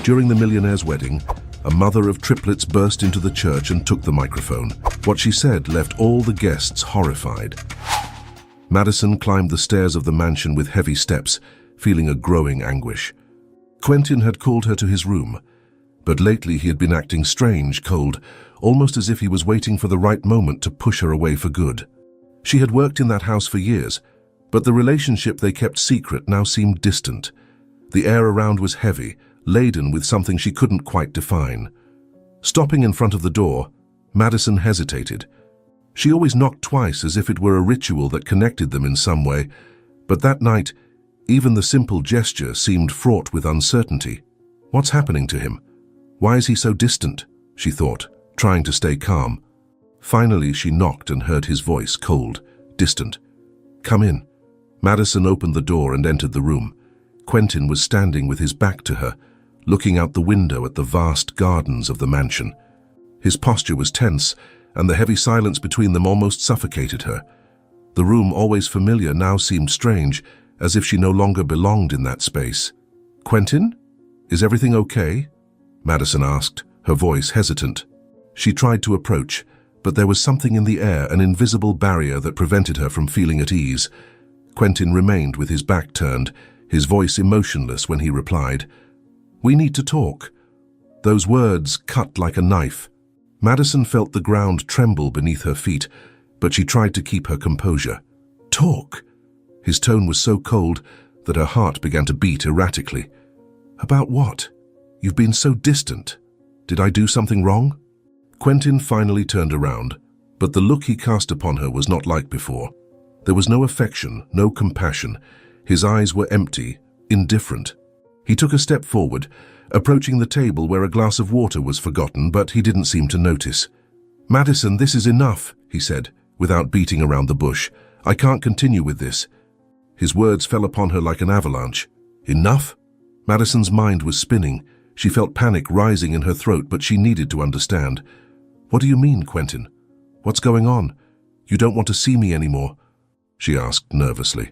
During the Millionaire's wedding, a mother of triplets burst into the church and took the microphone. What she said left all the guests horrified. Madison climbed the stairs of the mansion with heavy steps, feeling a growing anguish. Quentin had called her to his room, but lately he had been acting strange, cold, almost as if he was waiting for the right moment to push her away for good. She had worked in that house for years, but the relationship they kept secret now seemed distant. The air around was heavy, laden with something she couldn't quite define. Stopping in front of the door, Madison hesitated. She always knocked twice as if it were a ritual that connected them in some way, but that night, even the simple gesture seemed fraught with uncertainty. What's happening to him? Why is he so distant? She thought, trying to stay calm. Finally, she knocked and heard his voice, cold, distant. "Come in." Madison opened the door and entered the room. Quentin was standing with his back to her, looking out the window at the vast gardens of the mansion. His posture was tense, and the heavy silence between them almost suffocated her. The room, always familiar, now seemed strange, as if she no longer belonged in that space. "Quentin? Is everything okay?" Madison asked, her voice hesitant. She tried to approach, but there was something in the air, an invisible barrier that prevented her from feeling at ease. Quentin remained with his back turned, his voice emotionless when he replied, "We need to talk." Those words cut like a knife. Madison felt the ground tremble beneath her feet, but she tried to keep her composure. "Talk?" His tone was so cold that her heart began to beat erratically. "About what? You've been so distant. Did I do something wrong?" Quentin finally turned around, but the look he cast upon her was not like before. There was no affection, no compassion. His eyes were empty, indifferent. He took a step forward, approaching the table where a glass of water was forgotten, but he didn't seem to notice. "Madison, this is enough," he said, without beating around the bush. "I can't continue with this." His words fell upon her like an avalanche. "Enough?" Madison's mind was spinning. She felt panic rising in her throat, but she needed to understand. "What do you mean, Quentin? What's going on? You don't want to see me anymore?" she asked nervously.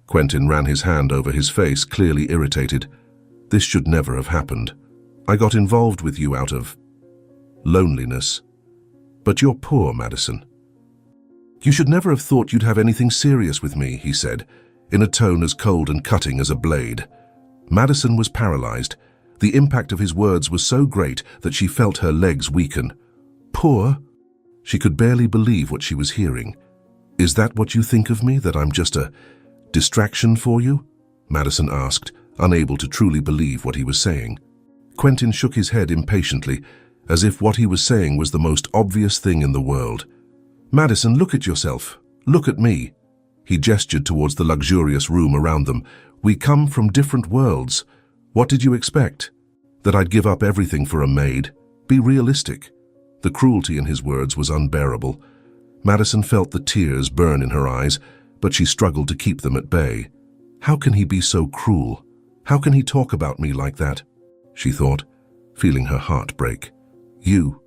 Quentin ran his hand over his face, clearly irritated. "This should never have happened. I got involved with you out of loneliness. But you're poor, Madison. You should never have thought you'd have anything serious with me," he said, in a tone as cold and cutting as a blade. Madison was paralyzed. The impact of his words was so great that she felt her legs weaken. "Poor?" She could barely believe what she was hearing. "Is that what you think of me, that I'm just a distraction for you?" Madison asked, unable to truly believe what he was saying. Quentin shook his head impatiently, as if what he was saying was the most obvious thing in the world. "Madison, look at yourself. Look at me." He gestured towards the luxurious room around them. "We come from different worlds. What did you expect? That I'd give up everything for a maid? Be realistic." The cruelty in his words was unbearable. Madison felt the tears burn in her eyes, but she struggled to keep them at bay. "How can he be so cruel? How can he talk about me like that?" she thought, feeling her heart break. You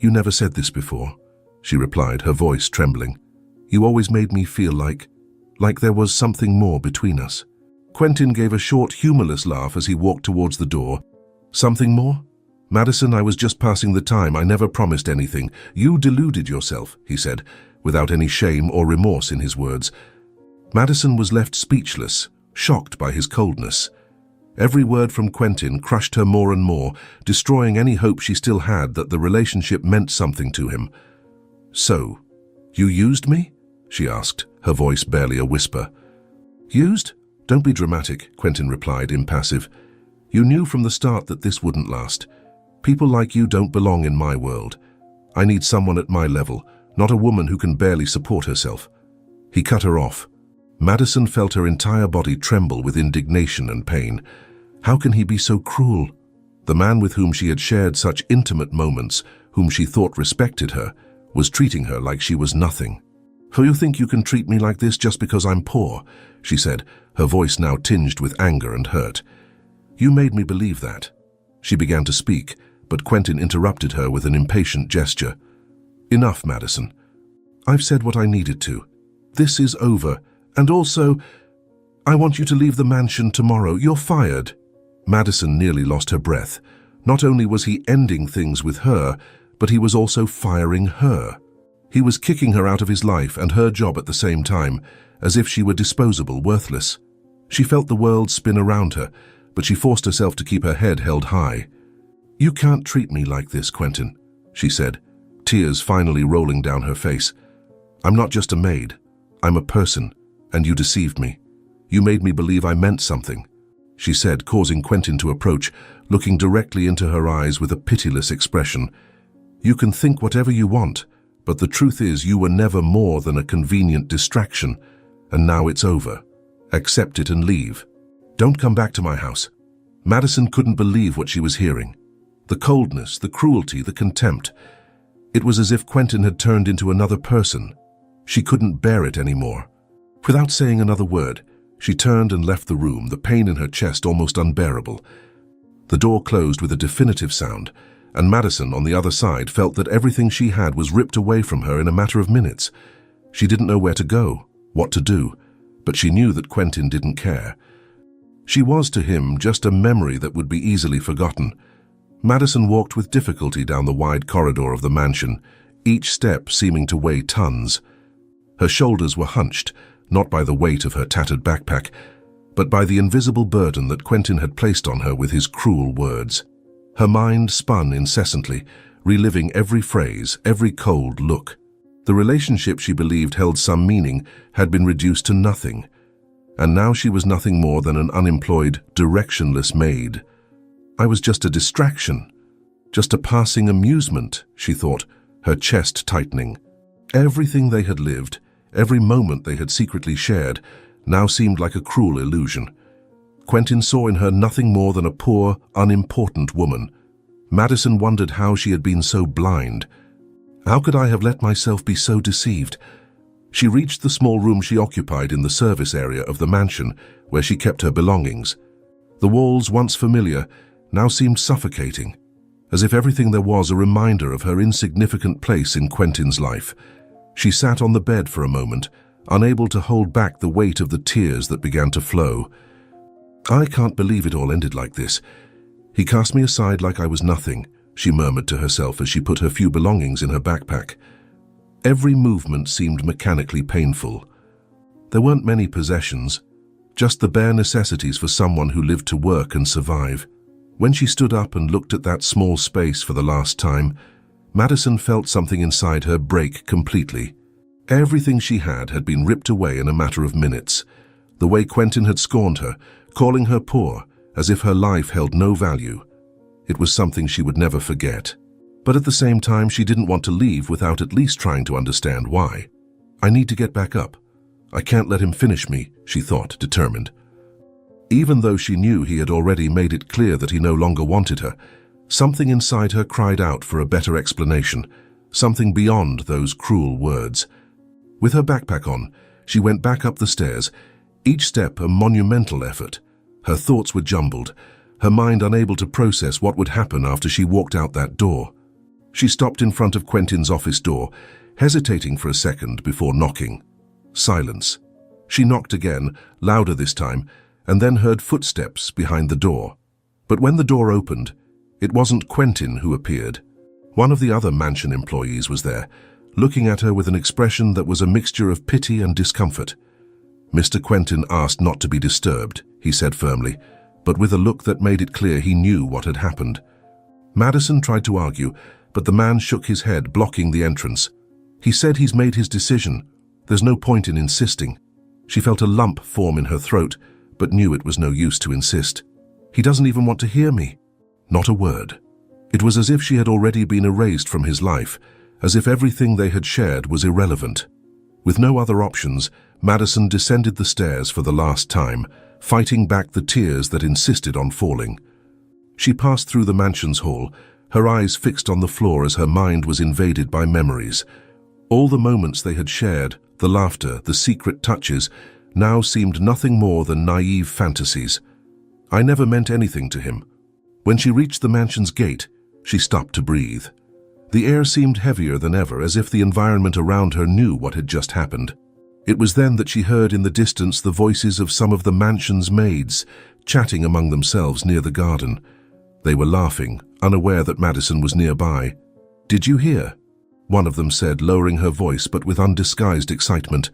never said this before," she replied, her voice trembling. "You always made me feel like there was something more between us." Quentin gave a short, humorless laugh as he walked towards the door. "Something more? Madison, I was just passing the time. I never promised anything. You deluded yourself," he said, without any shame or remorse in his words. Madison was left speechless, shocked by his coldness. Every word from Quentin crushed her more and more, destroying any hope she still had that the relationship meant something to him. "So, you used me?" she asked, her voice barely a whisper. "Used? Don't be dramatic," Quentin replied, impassive. "You knew from the start that this wouldn't last. People like you don't belong in my world. I need someone at my level, not a woman who can barely support herself." He cut her off. Madison felt her entire body tremble with indignation and pain. How can he be so cruel? The man with whom she had shared such intimate moments, whom she thought respected her, was treating her like she was nothing. "So you think you can treat me like this just because I'm poor?" she said, her voice now tinged with anger and hurt. "You made me believe that." She began to speak, but Quentin interrupted her with an impatient gesture. "Enough, Madison. I've said what I needed to. This is over. And also, I want you to leave the mansion tomorrow. You're fired." Madison nearly lost her breath. Not only was he ending things with her, but he was also firing her. He was kicking her out of his life and her job at the same time, as if she were disposable, worthless. She felt the world spin around her, but she forced herself to keep her head held high. "You can't treat me like this, Quentin," she said, tears finally rolling down her face. "I'm not just a maid. I'm a person, and you deceived me. You made me believe I meant something," she said, causing Quentin to approach, looking directly into her eyes with a pitiless expression. "You can think whatever you want, but the truth is you were never more than a convenient distraction, and now it's over. Accept it and leave. Don't come back to my house." Madison couldn't believe what she was hearing. The coldness, the cruelty, the contempt. It was as if Quentin had turned into another person. She couldn't bear it anymore. Without saying another word, she turned and left the room, the pain in her chest almost unbearable. The door closed with a definitive sound, and Madison, on the other side, felt that everything she had was ripped away from her in a matter of minutes. She didn't know where to go, what to do, but she knew that Quentin didn't care. She was to him just a memory that would be easily forgotten. Madison walked with difficulty down the wide corridor of the mansion, each step seeming to weigh tons. Her shoulders were hunched, not by the weight of her tattered backpack, but by the invisible burden that Quentin had placed on her with his cruel words. Her mind spun incessantly, reliving every phrase, every cold look. The relationship she believed held some meaning had been reduced to nothing, and now she was nothing more than an unemployed, directionless maid. "I was just a distraction, just a passing amusement," she thought, her chest tightening. Everything they had lived, every moment they had secretly shared, now seemed like a cruel illusion. Quentin saw in her nothing more than a poor, unimportant woman. Madison wondered how she had been so blind. How could I have let myself be so deceived? She reached the small room she occupied in the service area of the mansion, where she kept her belongings. The walls, once familiar, now seemed suffocating, as if everything there was a reminder of her insignificant place in Quentin's life. She sat on the bed for a moment, unable to hold back the weight of the tears that began to flow. "I can't believe it all ended like this. He cast me aside like I was nothing," she murmured to herself as she put her few belongings in her backpack. Every movement seemed mechanically painful. There weren't many possessions, just the bare necessities for someone who lived to work and survive. When she stood up and looked at that small space for the last time, Madison felt something inside her break completely. Everything she had been ripped away in a matter of minutes. The way Quentin had scorned her, calling her poor, as if her life held no value. It was something she would never forget. But at the same time, she didn't want to leave without at least trying to understand why. "I need to get back up. I can't let him finish me," she thought, determined. Even though she knew he had already made it clear that he no longer wanted her, something inside her cried out for a better explanation, something beyond those cruel words. With her backpack on, she went back up the stairs, each step a monumental effort. Her thoughts were jumbled, her mind unable to process what would happen after she walked out that door. She stopped in front of Quentin's office door, hesitating for a second before knocking. Silence. She knocked again, louder this time, and then heard footsteps behind the door. But when the door opened, it wasn't Quentin who appeared. One of the other mansion employees was there, looking at her with an expression that was a mixture of pity and discomfort. "Mr. Quentin asked not to be disturbed," he said firmly, but with a look that made it clear he knew what had happened. Madison tried to argue, but the man shook his head, blocking the entrance. "He said he's made his decision. There's no point in insisting." She felt a lump form in her throat, but knew it was no use to insist. "He doesn't even want to hear me." Not a word. It was as if she had already been erased from his life, as if everything they had shared was irrelevant. With no other options, Madison descended the stairs for the last time, fighting back the tears that insisted on falling. She passed through the mansion's hall, her eyes fixed on the floor as her mind was invaded by memories. All the moments they had shared, the laughter, the secret touches, now seemed nothing more than naive fantasies. I never meant anything to him. When she reached the mansion's gate, she stopped to breathe. The air seemed heavier than ever, as if the environment around her knew what had just happened. It was then that she heard in the distance the voices of some of the mansion's maids, chatting among themselves near the garden. They were laughing, unaware that Madison was nearby. "Did you hear?" one of them said, lowering her voice but with undisguised excitement.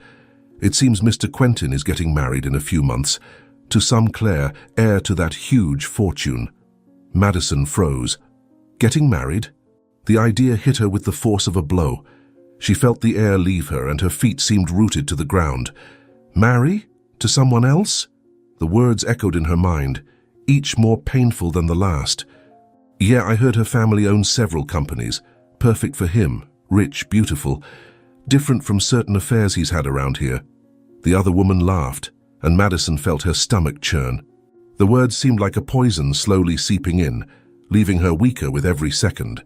"It seems Mr. Quentin is getting married in a few months, to some Claire, heir to that huge fortune." Madison froze. Getting married? The idea hit her with the force of a blow. She felt the air leave her and her feet seemed rooted to the ground. Marry? To someone else? The words echoed in her mind, each more painful than the last. "Yeah, I heard her family owns several companies. Perfect for him, rich, beautiful. Different from certain affairs he's had around here." The other woman laughed, and Madison felt her stomach churn. The words seemed like a poison slowly seeping in, leaving her weaker with every second.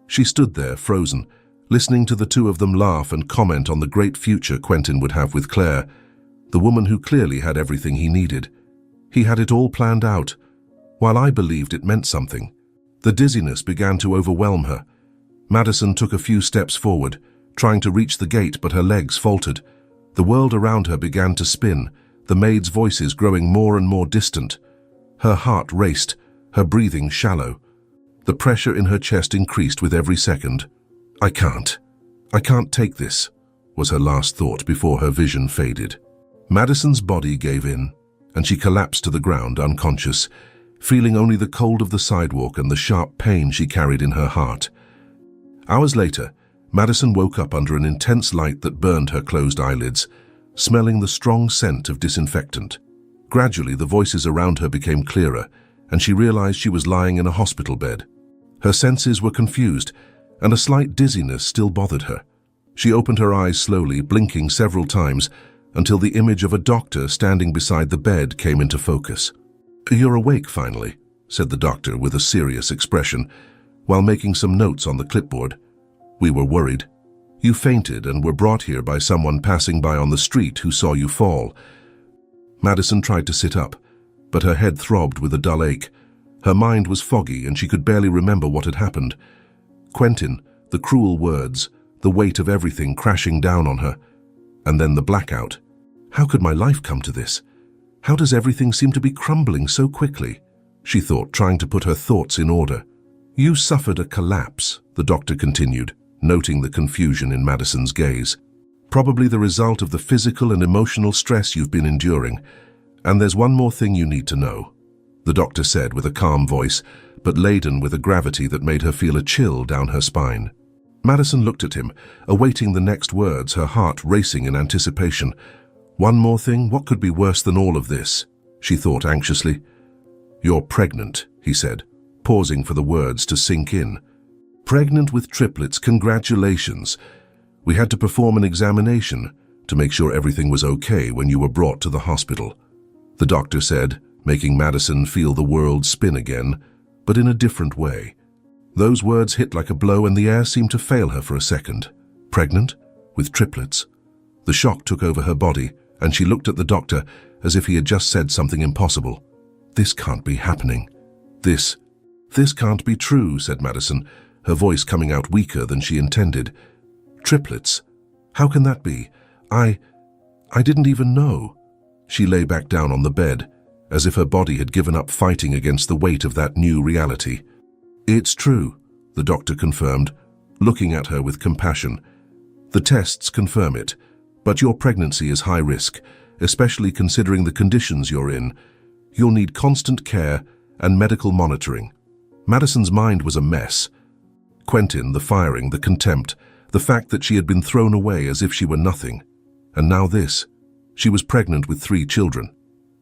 She stood there, frozen, listening to the two of them laugh and comment on the great future Quentin would have with Claire, the woman who clearly had everything he needed. He had it all planned out, while I believed it meant something. The dizziness began to overwhelm her. Madison took a few steps forward, trying to reach the gate, but her legs faltered. The world around her began to spin, the maids' voices growing more and more distant. Her heart raced, her breathing shallow. The pressure in her chest increased with every second. I can't take this," was her last thought before her vision faded. Madison's body gave in, and she collapsed to the ground unconscious, feeling only the cold of the sidewalk and the sharp pain she carried in her heart. Hours later, Madison woke up under an intense light that burned her closed eyelids, smelling the strong scent of disinfectant. Gradually, the voices around her became clearer, and she realized she was lying in a hospital bed. Her senses were confused, and a slight dizziness still bothered her. She opened her eyes slowly, blinking several times, until the image of a doctor standing beside the bed came into focus. "You're awake, finally," said the doctor with a serious expression, while making some notes on the clipboard. "We were worried. You fainted and were brought here by someone passing by on the street who saw you fall." Madison tried to sit up, but her head throbbed with a dull ache. Her mind was foggy and she could barely remember what had happened. Quentin, the cruel words, the weight of everything crashing down on her. And then the blackout. How could my life come to this? How does everything seem to be crumbling so quickly? She thought, trying to put her thoughts in order. "You suffered a collapse," the doctor continued, noting the confusion in Madison's gaze. "Probably the result of the physical and emotional stress you've been enduring. And there's one more thing you need to know," the doctor said with a calm voice, but laden with a gravity that made her feel a chill down her spine. Madison looked at him, awaiting the next words, her heart racing in anticipation. One more thing? What could be worse than all of this? She thought anxiously. "You're pregnant," he said, pausing for the words to sink in. "Pregnant with triplets, congratulations. We had to perform an examination to make sure everything was okay when you were brought to the hospital," the doctor said, making Madison feel the world spin again, but in a different way. Those words hit like a blow and the air seemed to fail her for a second. Pregnant? With triplets? The shock took over her body, and she looked at the doctor as if he had just said something impossible. "This can't be happening. This can't be true," said Madison, her voice coming out weaker than she intended. "Triplets? How can that be? I didn't even know." She lay back down on the bed, as if her body had given up fighting against the weight of that new reality. "It's true," the doctor confirmed, looking at her with compassion. "The tests confirm it, but your pregnancy is high risk, especially considering the conditions you're in. You'll need constant care and medical monitoring." Madison's mind was a mess. Quentin, the firing, the contempt, the fact that she had been thrown away as if she were nothing. And now this. She was pregnant with 3 children.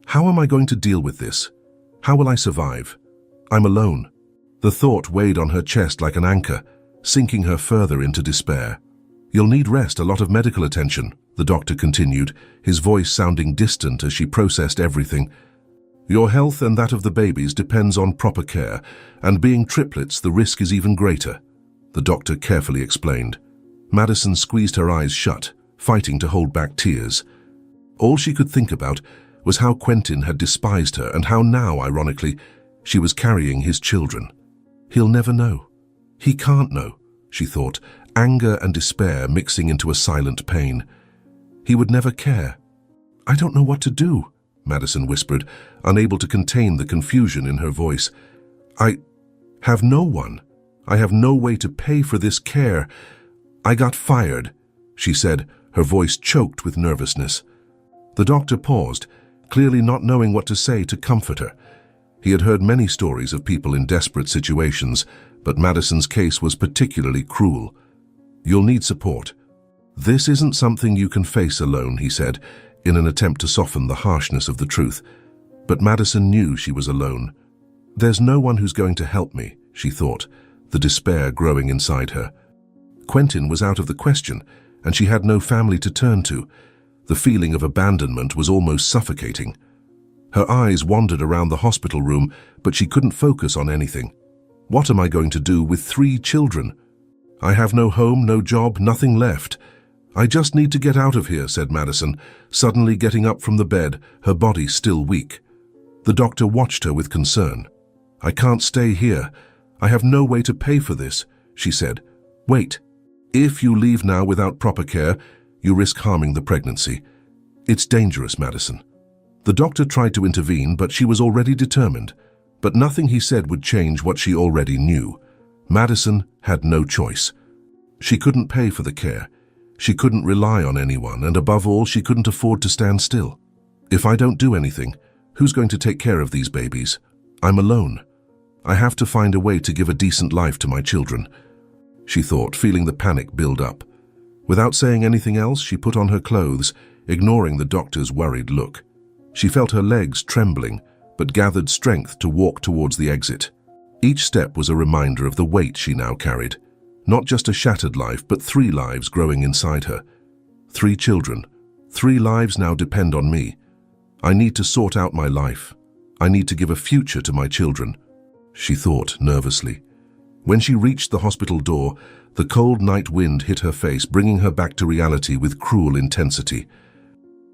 How am I going to deal with this? How will I survive? I'm alone. The thought weighed on her chest like an anchor, sinking her further into despair. "You'll need rest, a lot of medical attention," the doctor continued, his voice sounding distant as she processed everything. "Your health and that of the babies depends on proper care, and being triplets, the risk is even greater," the doctor carefully explained. Madison squeezed her eyes shut, fighting to hold back tears. All she could think about was how Quentin had despised her and how now, ironically, she was carrying his children. He'll never know. He can't know, she thought, anger and despair mixing into a silent pain. He would never care. "I don't know what to do," Madison whispered, unable to contain the confusion in her voice. I have no one. I have no way to pay for this care. I got fired, she said, her voice choked with nervousness. The doctor paused, clearly not knowing what to say to comfort her. He had heard many stories of people in desperate situations, but Madison's case was particularly cruel. You'll need support. This isn't something you can face alone, he said, in an attempt to soften the harshness of the truth. But Madison knew she was alone. There's no one who's going to help me, she thought, the despair growing inside her. Quentin was out of the question, and she had no family to turn to. The feeling of abandonment was almost suffocating. Her eyes wandered around the hospital room, but she couldn't focus on anything. What am I going to do with 3 children? I have no home, no job, nothing left. I just need to get out of here, said Madison, suddenly getting up from the bed, her body still weak. The doctor watched her with concern. I can't stay here. I have no way to pay for this, she said. Wait. If you leave now without proper care, you risk harming the pregnancy. It's dangerous, Madison. The doctor tried to intervene, but she was already determined. But nothing he said would change what she already knew. Madison had no choice. She couldn't pay for the care. She couldn't rely on anyone, and above all, she couldn't afford to stand still. If I don't do anything, who's going to take care of these babies? I'm alone. I have to find a way to give a decent life to my children, she thought, feeling the panic build up. Without saying anything else, she put on her clothes, ignoring the doctor's worried look. She felt her legs trembling, but gathered strength to walk towards the exit. Each step was a reminder of the weight she now carried. Not just a shattered life, but 3 lives growing inside her. 3 children. 3 lives now depend on me. I need to sort out my life. I need to give a future to my children, she thought nervously. When she reached the hospital door, the cold night wind hit her face, bringing her back to reality with cruel intensity.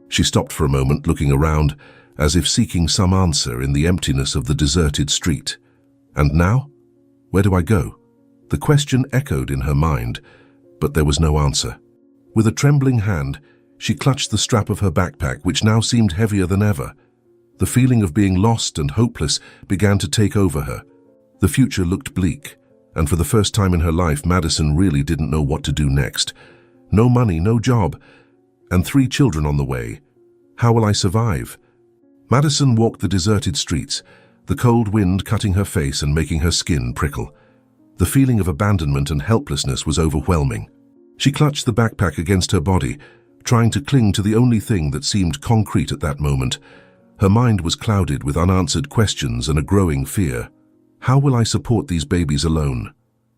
She stopped for a moment, looking around, as if seeking some answer in the emptiness of the deserted street. And now? Where do I go? The question echoed in her mind, but there was no answer. With a trembling hand, she clutched the strap of her backpack, which now seemed heavier than ever. The feeling of being lost and hopeless began to take over her. The future looked bleak, and for the first time in her life, Madison really didn't know what to do next. No money, no job, and 3 children on the way. How will I survive? Madison walked the deserted streets, the cold wind cutting her face and making her skin prickle. The feeling of abandonment and helplessness was overwhelming. She clutched the backpack against her body, trying to cling to the only thing that seemed concrete at that moment. Her mind was clouded with unanswered questions and a growing fear. How will I support these babies alone?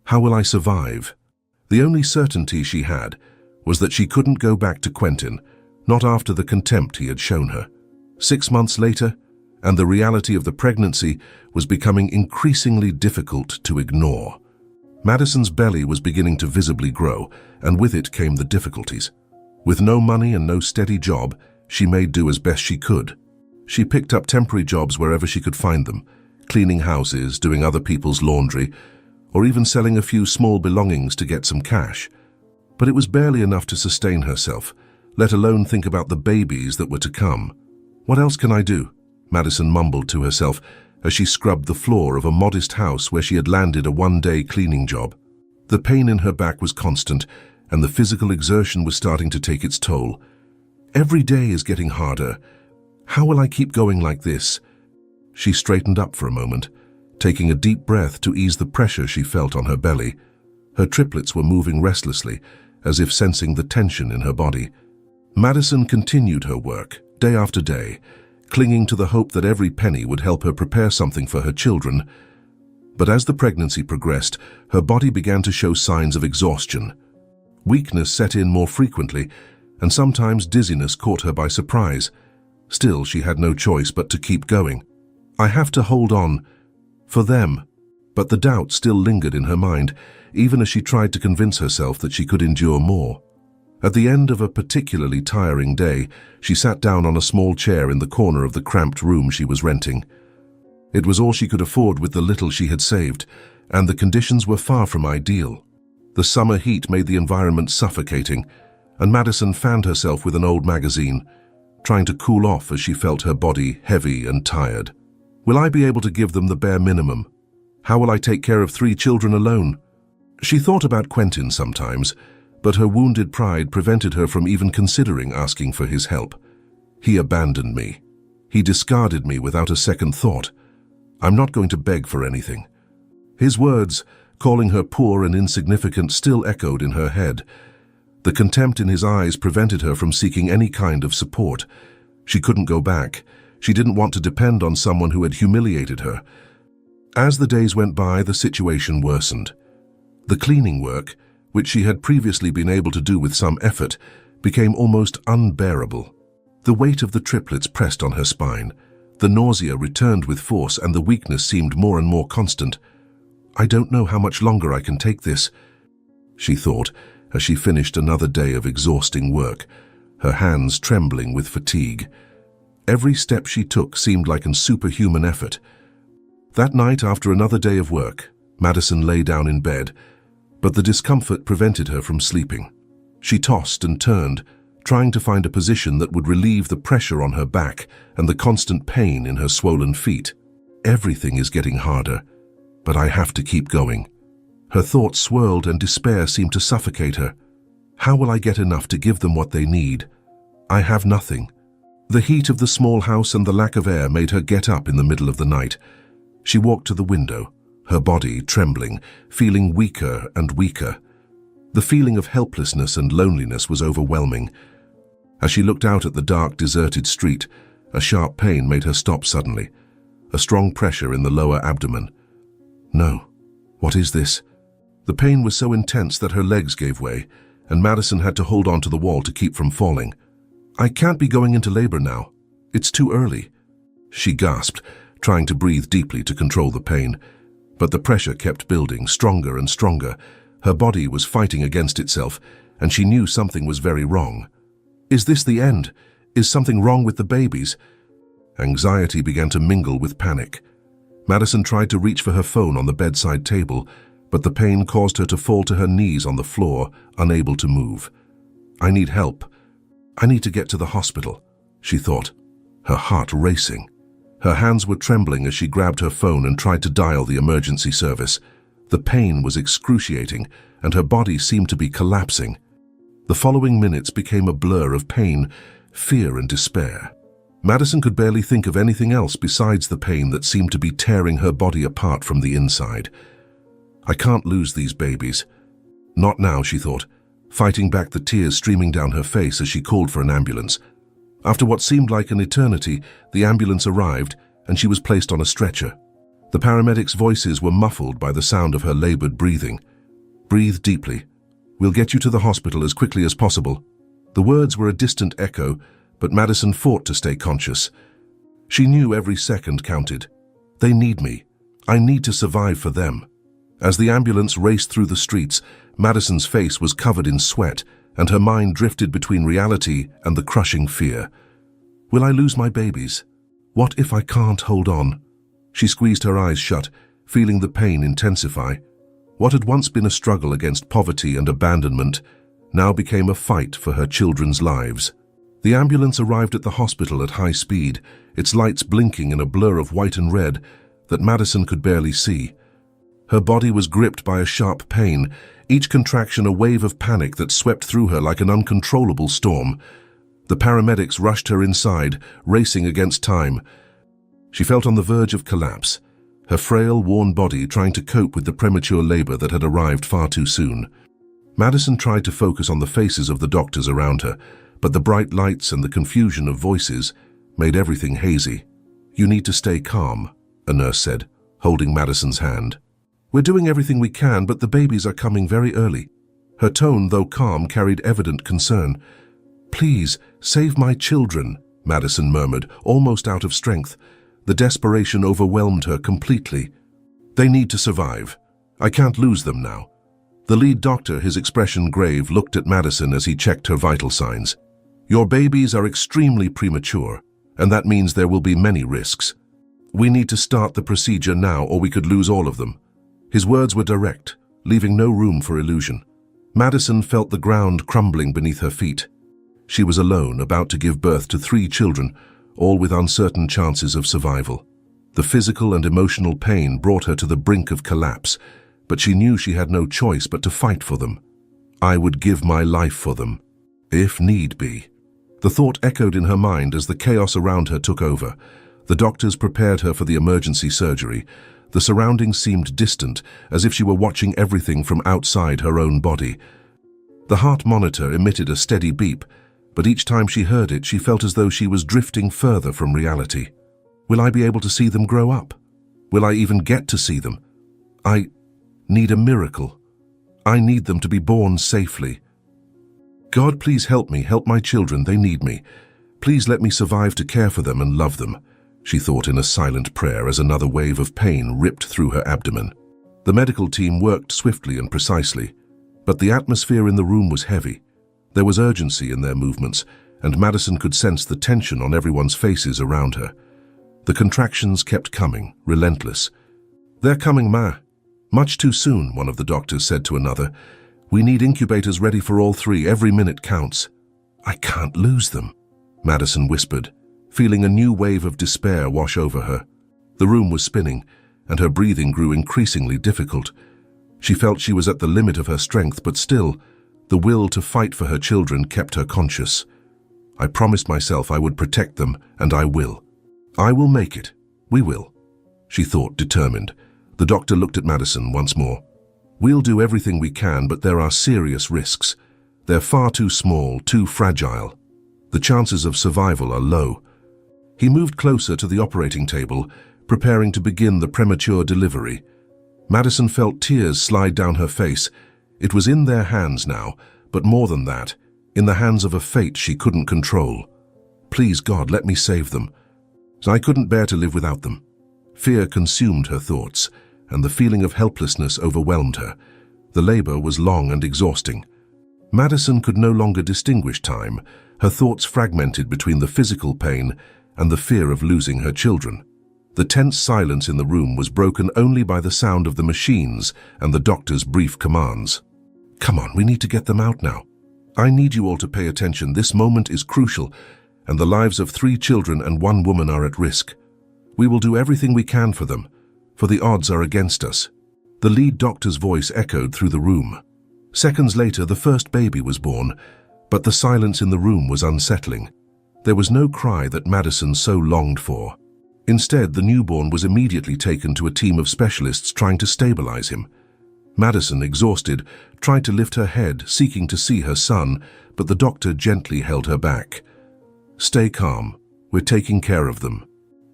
How will I survive? The only certainty she had was that she couldn't go back to Quentin, not after the contempt he had shown her. 6 months later, and the reality of the pregnancy was becoming increasingly difficult to ignore. Madison's belly was beginning to visibly grow, and with it came the difficulties. With no money and no steady job, she made do as best she could. She picked up temporary jobs wherever she could find them, cleaning houses, doing other people's laundry, or even selling a few small belongings to get some cash. But it was barely enough to sustain herself, let alone think about the babies that were to come. What else can I do? Madison mumbled to herself as she scrubbed the floor of a modest house where she had landed a one-day cleaning job. The pain in her back was constant, and the physical exertion was starting to take its toll. Every day is getting harder. How will I keep going like this? She straightened up for a moment, taking a deep breath to ease the pressure she felt on her belly. Her triplets were moving restlessly, as if sensing the tension in her body. Madison continued her work, day after day, clinging to the hope that every penny would help her prepare something for her children. But as the pregnancy progressed, her body began to show signs of exhaustion. Weakness set in more frequently, and sometimes dizziness caught her by surprise. Still, she had no choice but to keep going. I have to hold on. For them. But the doubt still lingered in her mind, even as she tried to convince herself that she could endure more. At the end of a particularly tiring day, she sat down on a small chair in the corner of the cramped room she was renting. It was all she could afford with the little she had saved, and the conditions were far from ideal. The summer heat made the environment suffocating, and Madison fanned herself with an old magazine, trying to cool off as she felt her body heavy and tired. Will I be able to give them the bare minimum? How will I take care of 3 children alone? She thought about Quentin sometimes, but her wounded pride prevented her from even considering asking for his help. He abandoned me. He discarded me without a second thought. I'm not going to beg for anything. His words, calling her poor and insignificant, still echoed in her head. The contempt in his eyes prevented her from seeking any kind of support. She couldn't go back. She didn't want to depend on someone who had humiliated her. As the days went by, the situation worsened. The cleaning work, which she had previously been able to do with some effort, became almost unbearable. The weight of the triplets pressed on her spine. The nausea returned with force, and the weakness seemed more and more constant. I don't know how much longer I can take this, she thought, as she finished another day of exhausting work, her hands trembling with fatigue. Every step she took seemed like a superhuman effort. That night, after another day of work, Madison lay down in bed, but the discomfort prevented her from sleeping. She tossed and turned, trying to find a position that would relieve the pressure on her back and the constant pain in her swollen feet. Everything is getting harder, but I have to keep going. Her thoughts swirled and despair seemed to suffocate her. How will I get enough to give them what they need? I have nothing. The heat of the small house and the lack of air made her get up in the middle of the night. She walked to the window, her body trembling, feeling weaker and weaker. The feeling of helplessness and loneliness was overwhelming. As she looked out at the dark, deserted street, a sharp pain made her stop suddenly, a strong pressure in the lower abdomen. No. What is this? The pain was so intense that her legs gave way, and Madison had to hold on to the wall to keep from falling. I can't be going into labor now. It's too early. She gasped, trying to breathe deeply to control the pain. But the pressure kept building, stronger and stronger. Her body was fighting against itself, and she knew something was very wrong. Is this the end? Is something wrong with the babies? Anxiety began to mingle with panic. Madison tried to reach for her phone on the bedside table, but the pain caused her to fall to her knees on the floor, unable to move. I need help. I need to get to the hospital, she thought, her heart racing. Her hands were trembling as she grabbed her phone and tried to dial the emergency service. The pain was excruciating, and her body seemed to be collapsing. The following minutes became a blur of pain, fear, and despair. Madison could barely think of anything else besides the pain that seemed to be tearing her body apart from the inside. I can't lose these babies. Not now, she thought, fighting back the tears streaming down her face as she called for an ambulance. After what seemed like an eternity, the ambulance arrived, and she was placed on a stretcher. The paramedics' voices were muffled by the sound of her labored breathing. Breathe deeply. We'll get you to the hospital as quickly as possible. The words were a distant echo, but Madison fought to stay conscious. She knew every second counted. They need me. I need to survive for them. As the ambulance raced through the streets, Madison's face was covered in sweat, and her mind drifted between reality and the crushing fear. Will I lose my babies? What if I can't hold on? She squeezed her eyes shut, feeling the pain intensify. What had once been a struggle against poverty and abandonment now became a fight for her children's lives. The ambulance arrived at the hospital at high speed, its lights blinking in a blur of white and red that Madison could barely see. Her body was gripped by a sharp pain, each contraction a wave of panic that swept through her like an uncontrollable storm. The paramedics rushed her inside, racing against time. She felt on the verge of collapse, her frail, worn body trying to cope with the premature labor that had arrived far too soon. Madison tried to focus on the faces of the doctors around her, but the bright lights and the confusion of voices made everything hazy. You need to stay calm, a nurse said, holding Madison's hand. We're doing everything we can, but the babies are coming very early. Her tone, though calm, carried evident concern. Please, save my children, Madison murmured, almost out of strength. The desperation overwhelmed her completely. They need to survive. I can't lose them now. The lead doctor, his expression grave, looked at Madison as he checked her vital signs. Your babies are extremely premature, and that means there will be many risks. We need to start the procedure now, or we could lose all of them. His words were direct, leaving no room for illusion. Madison felt the ground crumbling beneath her feet. She was alone, about to give birth to 3 children, all with uncertain chances of survival. The physical and emotional pain brought her to the brink of collapse, but she knew she had no choice but to fight for them. I would give my life for them, if need be. The thought echoed in her mind as the chaos around her took over. The doctors prepared her for the emergency surgery. The surroundings seemed distant, as if she were watching everything from outside her own body. The heart monitor emitted a steady beep, but each time she heard it, she felt as though she was drifting further from reality. Will I be able to see them grow up? Will I even get to see them? I need a miracle. I need them to be born safely. God, please help me, help my children, they need me. Please let me survive to care for them and love them, she thought in a silent prayer as another wave of pain ripped through her abdomen. The medical team worked swiftly and precisely, but the atmosphere in the room was heavy. There was urgency in their movements, and Madison could sense the tension on everyone's faces around her. The contractions kept coming, relentless. "They're coming, Ma. Much too soon," one of the doctors said to another. "We need incubators ready for all three. Every minute counts." "I can't lose them," Madison whispered, feeling a new wave of despair wash over her. The room was spinning, and her breathing grew increasingly difficult. She felt she was at the limit of her strength, but still, the will to fight for her children kept her conscious. "I promised myself I would protect them, and I will. I will make it. We will," she thought, determined. The doctor looked at Madison once more. "We'll do everything we can, but there are serious risks. They're far too small, too fragile. The chances of survival are low." He moved closer to the operating table, preparing to begin the premature delivery. Madison felt tears slide down her face. It was in their hands now, but more than that, in the hands of a fate she couldn't control. "Please, God, let me save them. I couldn't bear to live without them." Fear consumed her thoughts, and the feeling of helplessness overwhelmed her. The labor was long and exhausting. Madison could no longer distinguish time, her thoughts fragmented between the physical pain and the fear of losing her children. The tense silence in the room was broken only by the sound of the machines and the doctor's brief commands. "Come on, we need to get them out now. I need you all to pay attention. This moment is crucial, and the lives of 3 children and 1 woman are at risk. We will do everything we can for them, for the odds are against us." The lead doctor's voice echoed through the room. Seconds later, the first baby was born, but the silence in the room was unsettling. There was no cry that Madison so longed for. Instead, the newborn was immediately taken to a team of specialists trying to stabilize him. Madison, exhausted, tried to lift her head, seeking to see her son, but the doctor gently held her back. "Stay calm. We're taking care of them."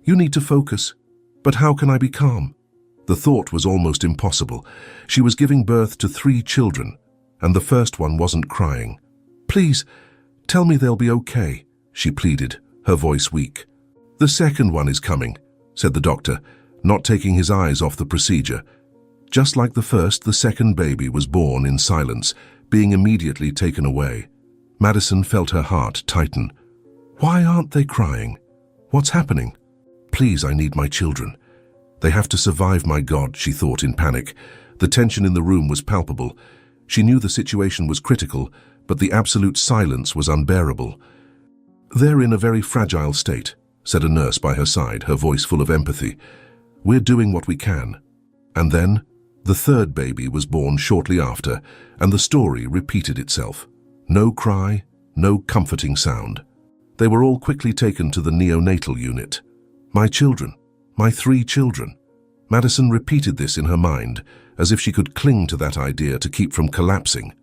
"You need to focus." "But how can I be calm?" The thought was almost impossible. She was giving birth to 3 children, and the first one wasn't crying. "Please, tell me they'll be okay," she pleaded, her voice weak. "The second one is coming," said the doctor, not taking his eyes off the procedure. Just like the first, the second baby was born in silence, being immediately taken away. Madison felt her heart tighten. Why aren't they crying? What's happening? "Please, I need my children. They have to survive, my God," she thought in panic. The tension in the room was palpable. She knew the situation was critical, but the absolute silence was unbearable. "They're in a very fragile state," said a nurse by her side, her voice full of empathy. "We're doing what we can." And then, the third baby was born shortly after, and the story repeated itself. No cry, no comforting sound. They were all quickly taken to the neonatal unit. "My children, my 3 children." Madison repeated this in her mind, as if she could cling to that idea to keep from collapsing.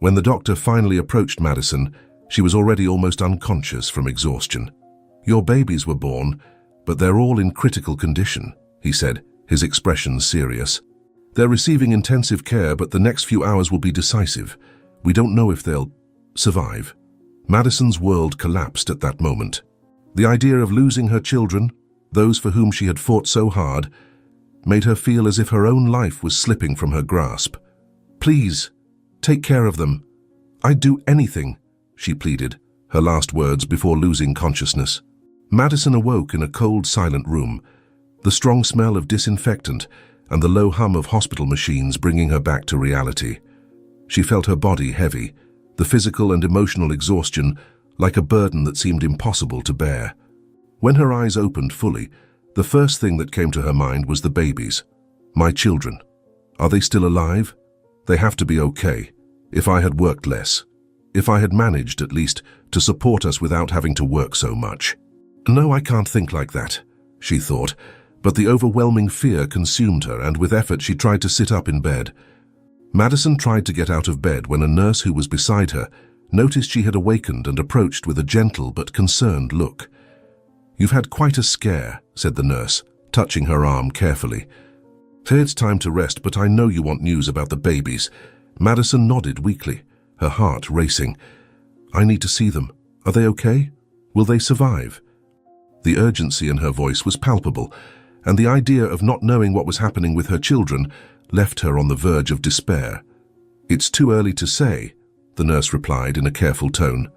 When the doctor finally approached Madison, she was already almost unconscious from exhaustion. "Your babies were born, but they're all in critical condition," he said, his expression serious. "They're receiving intensive care, but the next few hours will be decisive. We don't know if they'll survive." Madison's world collapsed at that moment. The idea of losing her children, those for whom she had fought so hard, made her feel as if her own life was slipping from her grasp. "Please, take care of them. I'd do anything," she pleaded, her last words before losing consciousness. Madison awoke in a cold, silent room, the strong smell of disinfectant and the low hum of hospital machines bringing her back to reality. She felt her body heavy, the physical and emotional exhaustion like a burden that seemed impossible to bear. When her eyes opened fully, The first thing that came to her mind was the babies. My children. Are they still alive? They have to be okay. If I had worked less. If I had managed, at least, to support us without having to work so much. No, I can't think like that, she thought, but the overwhelming fear consumed her, and with effort she tried to sit up in bed. Madison tried to get out of bed when a nurse who was beside her noticed she had awakened and approached with a gentle but concerned look. "You've had quite a scare," said the nurse, touching her arm carefully. "It's time to rest, but I know you want news about the babies." Madison nodded weakly, her heart racing. "I need to see them. Are they okay? Will they survive?" The urgency in her voice was palpable, and the idea of not knowing what was happening with her children left her on the verge of despair. "It's too early to say," the nurse replied in a careful tone.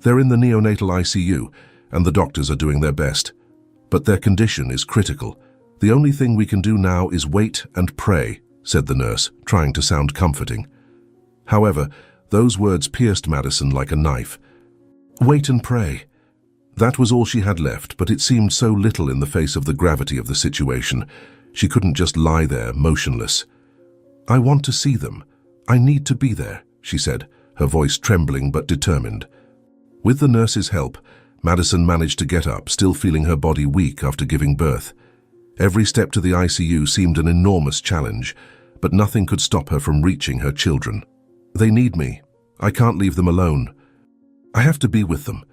"They're in the neonatal ICU, and the doctors are doing their best. But their condition is critical. The only thing we can do now is wait and pray," said the nurse, trying to sound comforting. However, those words pierced Madison like a knife. Wait and pray. That was all she had left, but it seemed so little in the face of the gravity of the situation. She couldn't just lie there, motionless. "I want to see them. I need to be there," she said, her voice trembling but determined. With the nurse's help, Madison managed to get up, still feeling her body weak after giving birth. Every step to the ICU seemed an enormous challenge, but nothing could stop her from reaching her children. "They need me. I can't leave them alone. I have to be with them.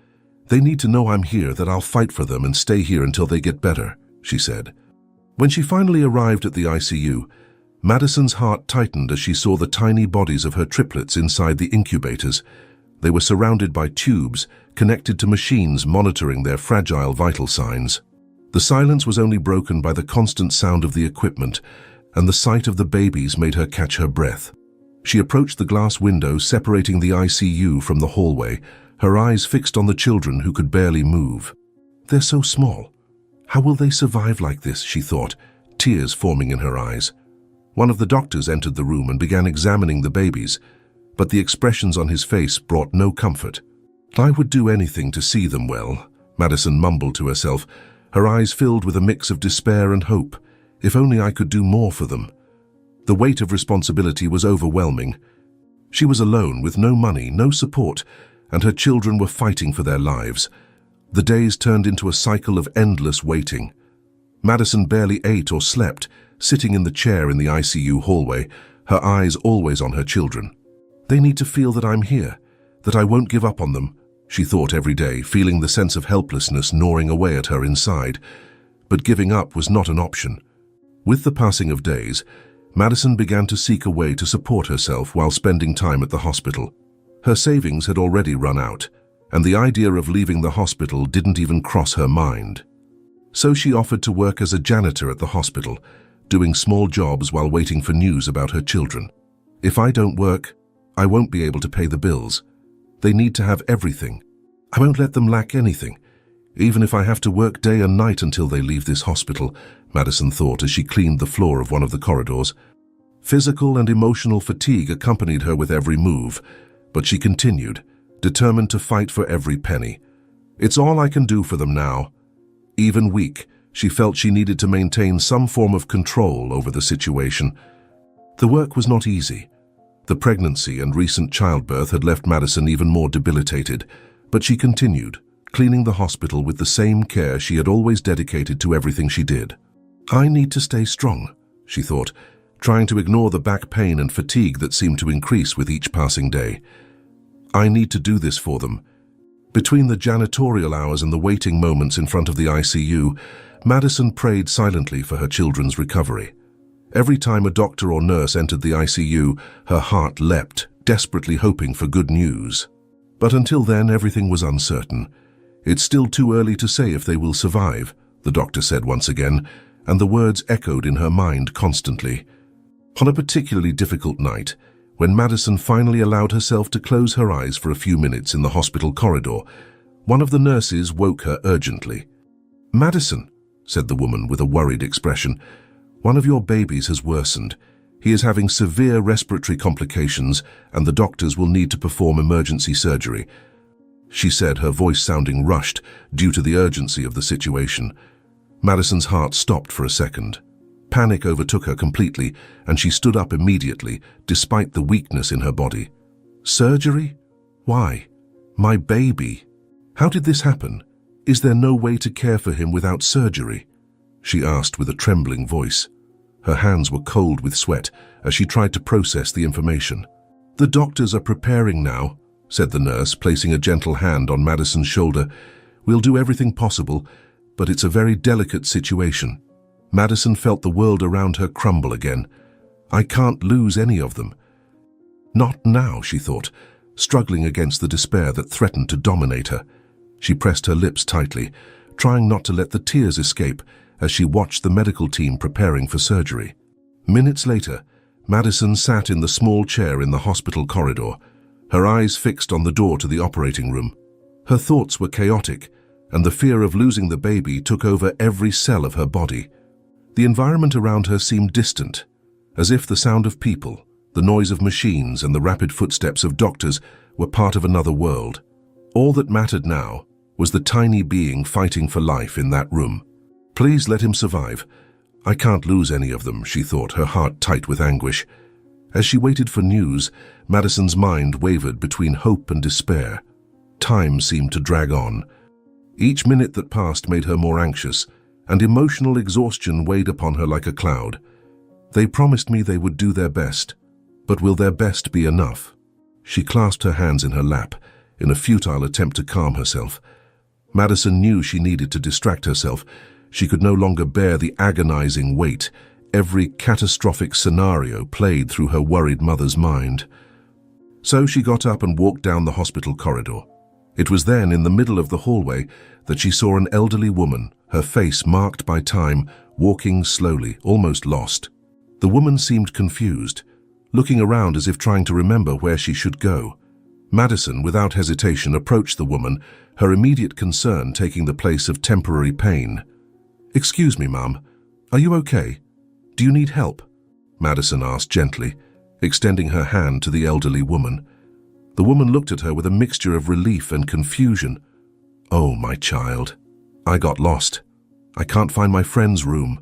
They need to know I'm here, that I'll fight for them and stay here until they get better," she said. When she finally arrived at the ICU, Madison's heart tightened as she saw the tiny bodies of her triplets inside the incubators. They were surrounded by tubes, connected to machines monitoring their fragile vital signs. The silence was only broken by the constant sound of the equipment, and the sight of the babies made her catch her breath. She approached the glass window separating the ICU from the hallway, her eyes fixed on the children who could barely move. "They're so small. How will they survive like this?" she thought, tears forming in her eyes. One of the doctors entered the room and began examining the babies, but the expressions on his face brought no comfort. "I would do anything to see them well," Madison mumbled to herself, her eyes filled with a mix of despair and hope. "If only I could do more for them." The weight of responsibility was overwhelming. She was alone, with no money, no support, and her children were fighting for their lives. The days turned into a cycle of endless waiting. Madison barely ate or slept, sitting in the chair in the ICU hallway, her eyes always on her children. "They need to feel that I'm here, that I won't give up on them," she thought every day, feeling the sense of helplessness gnawing away at her inside. But giving up was not an option. With the passing of days, Madison began to seek a way to support herself while spending time at the hospital. Her savings had already run out, and the idea of leaving the hospital didn't even cross her mind. So she offered to work as a janitor at the hospital, doing small jobs while waiting for news about her children. "If I don't work, I won't be able to pay the bills. They need to have everything. I won't let them lack anything, even if I have to work day and night until they leave this hospital," Madison thought as she cleaned the floor of one of the corridors. Physical and emotional fatigue accompanied her with every move, but she continued, determined to fight for every penny. "It's all I can do for them now." Even weak, she felt she needed to maintain some form of control over the situation. The work was not easy. The pregnancy and recent childbirth had left Madison even more debilitated, but she continued, cleaning the hospital with the same care she had always dedicated to everything she did. "I need to stay strong," she thought, trying to ignore the back pain and fatigue that seemed to increase with each passing day. "I need to do this for them." Between the janitorial hours and the waiting moments in front of the ICU, Madison prayed silently for her children's recovery. Every time a doctor or nurse entered the ICU, her heart leapt, desperately hoping for good news. But until then, everything was uncertain. "It's still too early to say if they will survive," the doctor said once again, and the words echoed in her mind constantly. On a particularly difficult night, when Madison finally allowed herself to close her eyes for a few minutes in the hospital corridor, one of the nurses woke her urgently. "Madison," said the woman with a worried expression, "one of your babies has worsened. He is having severe respiratory complications, and the doctors will need to perform emergency surgery," she said, her voice sounding rushed due to the urgency of the situation. Madison's heart stopped for a second. Panic overtook her completely, and she stood up immediately, despite the weakness in her body. Surgery? Why? My baby. How did this happen? Is there no way to care for him without surgery? She asked with a trembling voice. Her hands were cold with sweat as she tried to process the information. The doctors are preparing now, said the nurse, placing a gentle hand on Madison's shoulder. We'll do everything possible, but it's a very delicate situation. Madison felt the world around her crumble again. I can't lose any of them. Not now, she thought, struggling against the despair that threatened to dominate her. She pressed her lips tightly, trying not to let the tears escape as she watched the medical team preparing for surgery. Minutes later, Madison sat in the small chair in the hospital corridor, her eyes fixed on the door to the operating room. Her thoughts were chaotic, and the fear of losing the baby took over every cell of her body. The environment around her seemed distant, as if the sound of people, the noise of machines, and the rapid footsteps of doctors were part of another world. All that mattered now was the tiny being fighting for life in that room. Please let him survive. I can't lose any of them, she thought, her heart tight with anguish. As she waited for news, Madison's mind wavered between hope and despair. Time seemed to drag on. Each minute that passed made her more anxious, and emotional exhaustion weighed upon her like a cloud. They promised me they would do their best, but will their best be enough? She clasped her hands in her lap, in a futile attempt to calm herself. Madison knew she needed to distract herself. She could no longer bear the agonizing weight. Every catastrophic scenario played through her worried mother's mind. So she got up and walked down the hospital corridor. It was then, in the middle of the hallway, that she saw an elderly woman, her face marked by time, walking slowly, almost lost. The woman seemed confused, looking around as if trying to remember where she should go. Madison, without hesitation, approached the woman, her immediate concern taking the place of temporary pain. "Excuse me, ma'am. Are you okay? Do you need help?" Madison asked gently, extending her hand to the elderly woman. The woman looked at her with a mixture of relief and confusion. "Oh, my child. I got lost. I can't find my friend's room.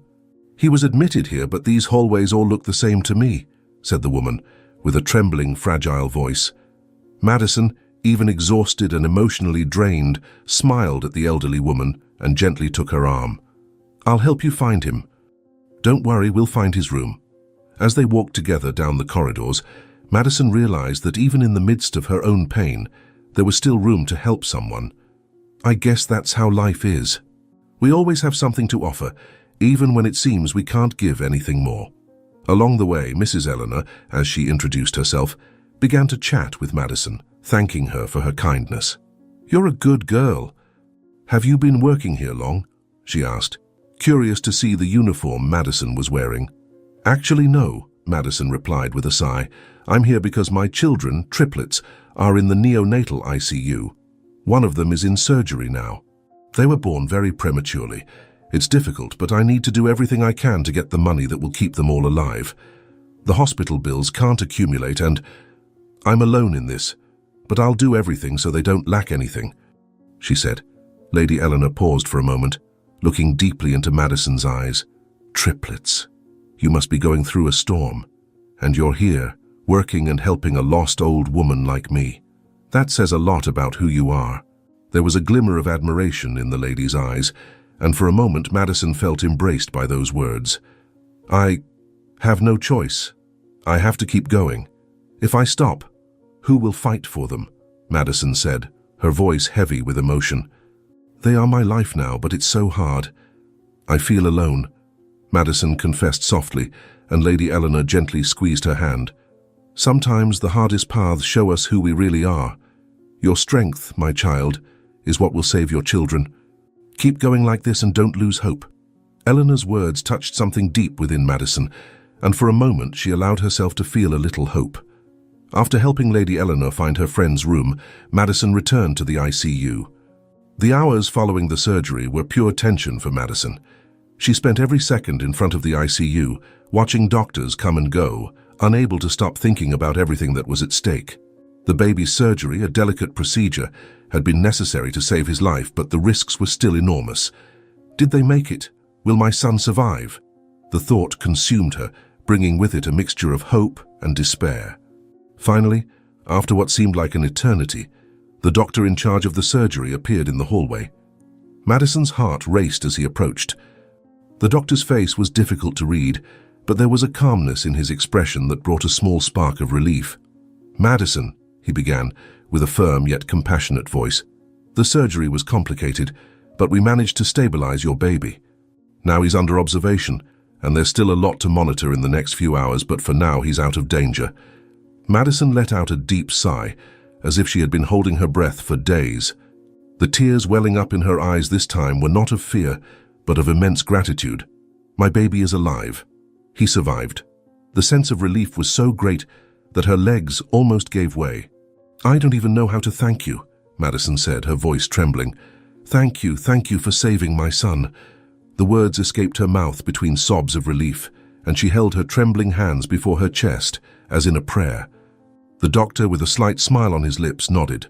He was admitted here, but these hallways all look the same to me," said the woman, with a trembling, fragile voice. Madison, even exhausted and emotionally drained, smiled at the elderly woman and gently took her arm. "I'll help you find him. Don't worry, we'll find his room." As they walked together down the corridors, Madison realized that even in the midst of her own pain, there was still room to help someone. I guess that's how life is. We always have something to offer, even when it seems we can't give anything more. Along the way, Mrs. Eleanor, as she introduced herself, began to chat with Madison, thanking her for her kindness. "You're a good girl. Have you been working here long?" she asked, curious to see the uniform Madison was wearing. "Actually, no," Madison replied with a sigh. "I'm here because my children, triplets, are in the neonatal ICU. One of them is in surgery now. They were born very prematurely. It's difficult, but I need to do everything I can to get the money that will keep them all alive. The hospital bills can't accumulate, and I'm alone in this, but I'll do everything so they don't lack anything," she said. Lady Eleanor paused for a moment, looking deeply into Madison's eyes. "Triplets. You must be going through a storm, and you're here, working and helping a lost old woman like me. That says a lot about who you are." There was a glimmer of admiration in the lady's eyes, and for a moment Madison felt embraced by those words. "I have no choice. I have to keep going. If I stop, who will fight for them?" Madison said, her voice heavy with emotion. "They are my life now, but it's so hard. I feel alone," Madison confessed softly, and Lady Eleanor gently squeezed her hand. "Sometimes the hardest paths show us who we really are. Your strength, my child, is what will save your children. Keep going like this and don't lose hope." Eleanor's words touched something deep within Madison, and for a moment she allowed herself to feel a little hope. After helping Lady Eleanor find her friend's room, Madison returned to the ICU. The hours following the surgery were pure tension for Madison. She spent every second in front of the ICU, watching doctors come and go, unable to stop thinking about everything that was at stake. The baby's surgery, a delicate procedure, had been necessary to save his life, but the risks were still enormous. Did they make it? Will my son survive? The thought consumed her, bringing with it a mixture of hope and despair. Finally, after what seemed like an eternity, the doctor in charge of the surgery appeared in the hallway. Madison's heart raced as he approached. The doctor's face was difficult to read, but there was a calmness in his expression that brought a small spark of relief. "Madison," he began, with a firm yet compassionate voice, "the surgery was complicated, but we managed to stabilize your baby. Now he's under observation, and there's still a lot to monitor in the next few hours, but for now he's out of danger." Madison let out a deep sigh, as if she had been holding her breath for days. The tears welling up in her eyes this time were not of fear, but of immense gratitude. "My baby is alive. He survived." The sense of relief was so great that her legs almost gave way. "I don't even know how to thank you," Madison said, her voice trembling. Thank you for saving my son." The words escaped her mouth between sobs of relief, and she held her trembling hands before her chest, as in a prayer. The doctor, with a slight smile on his lips, nodded.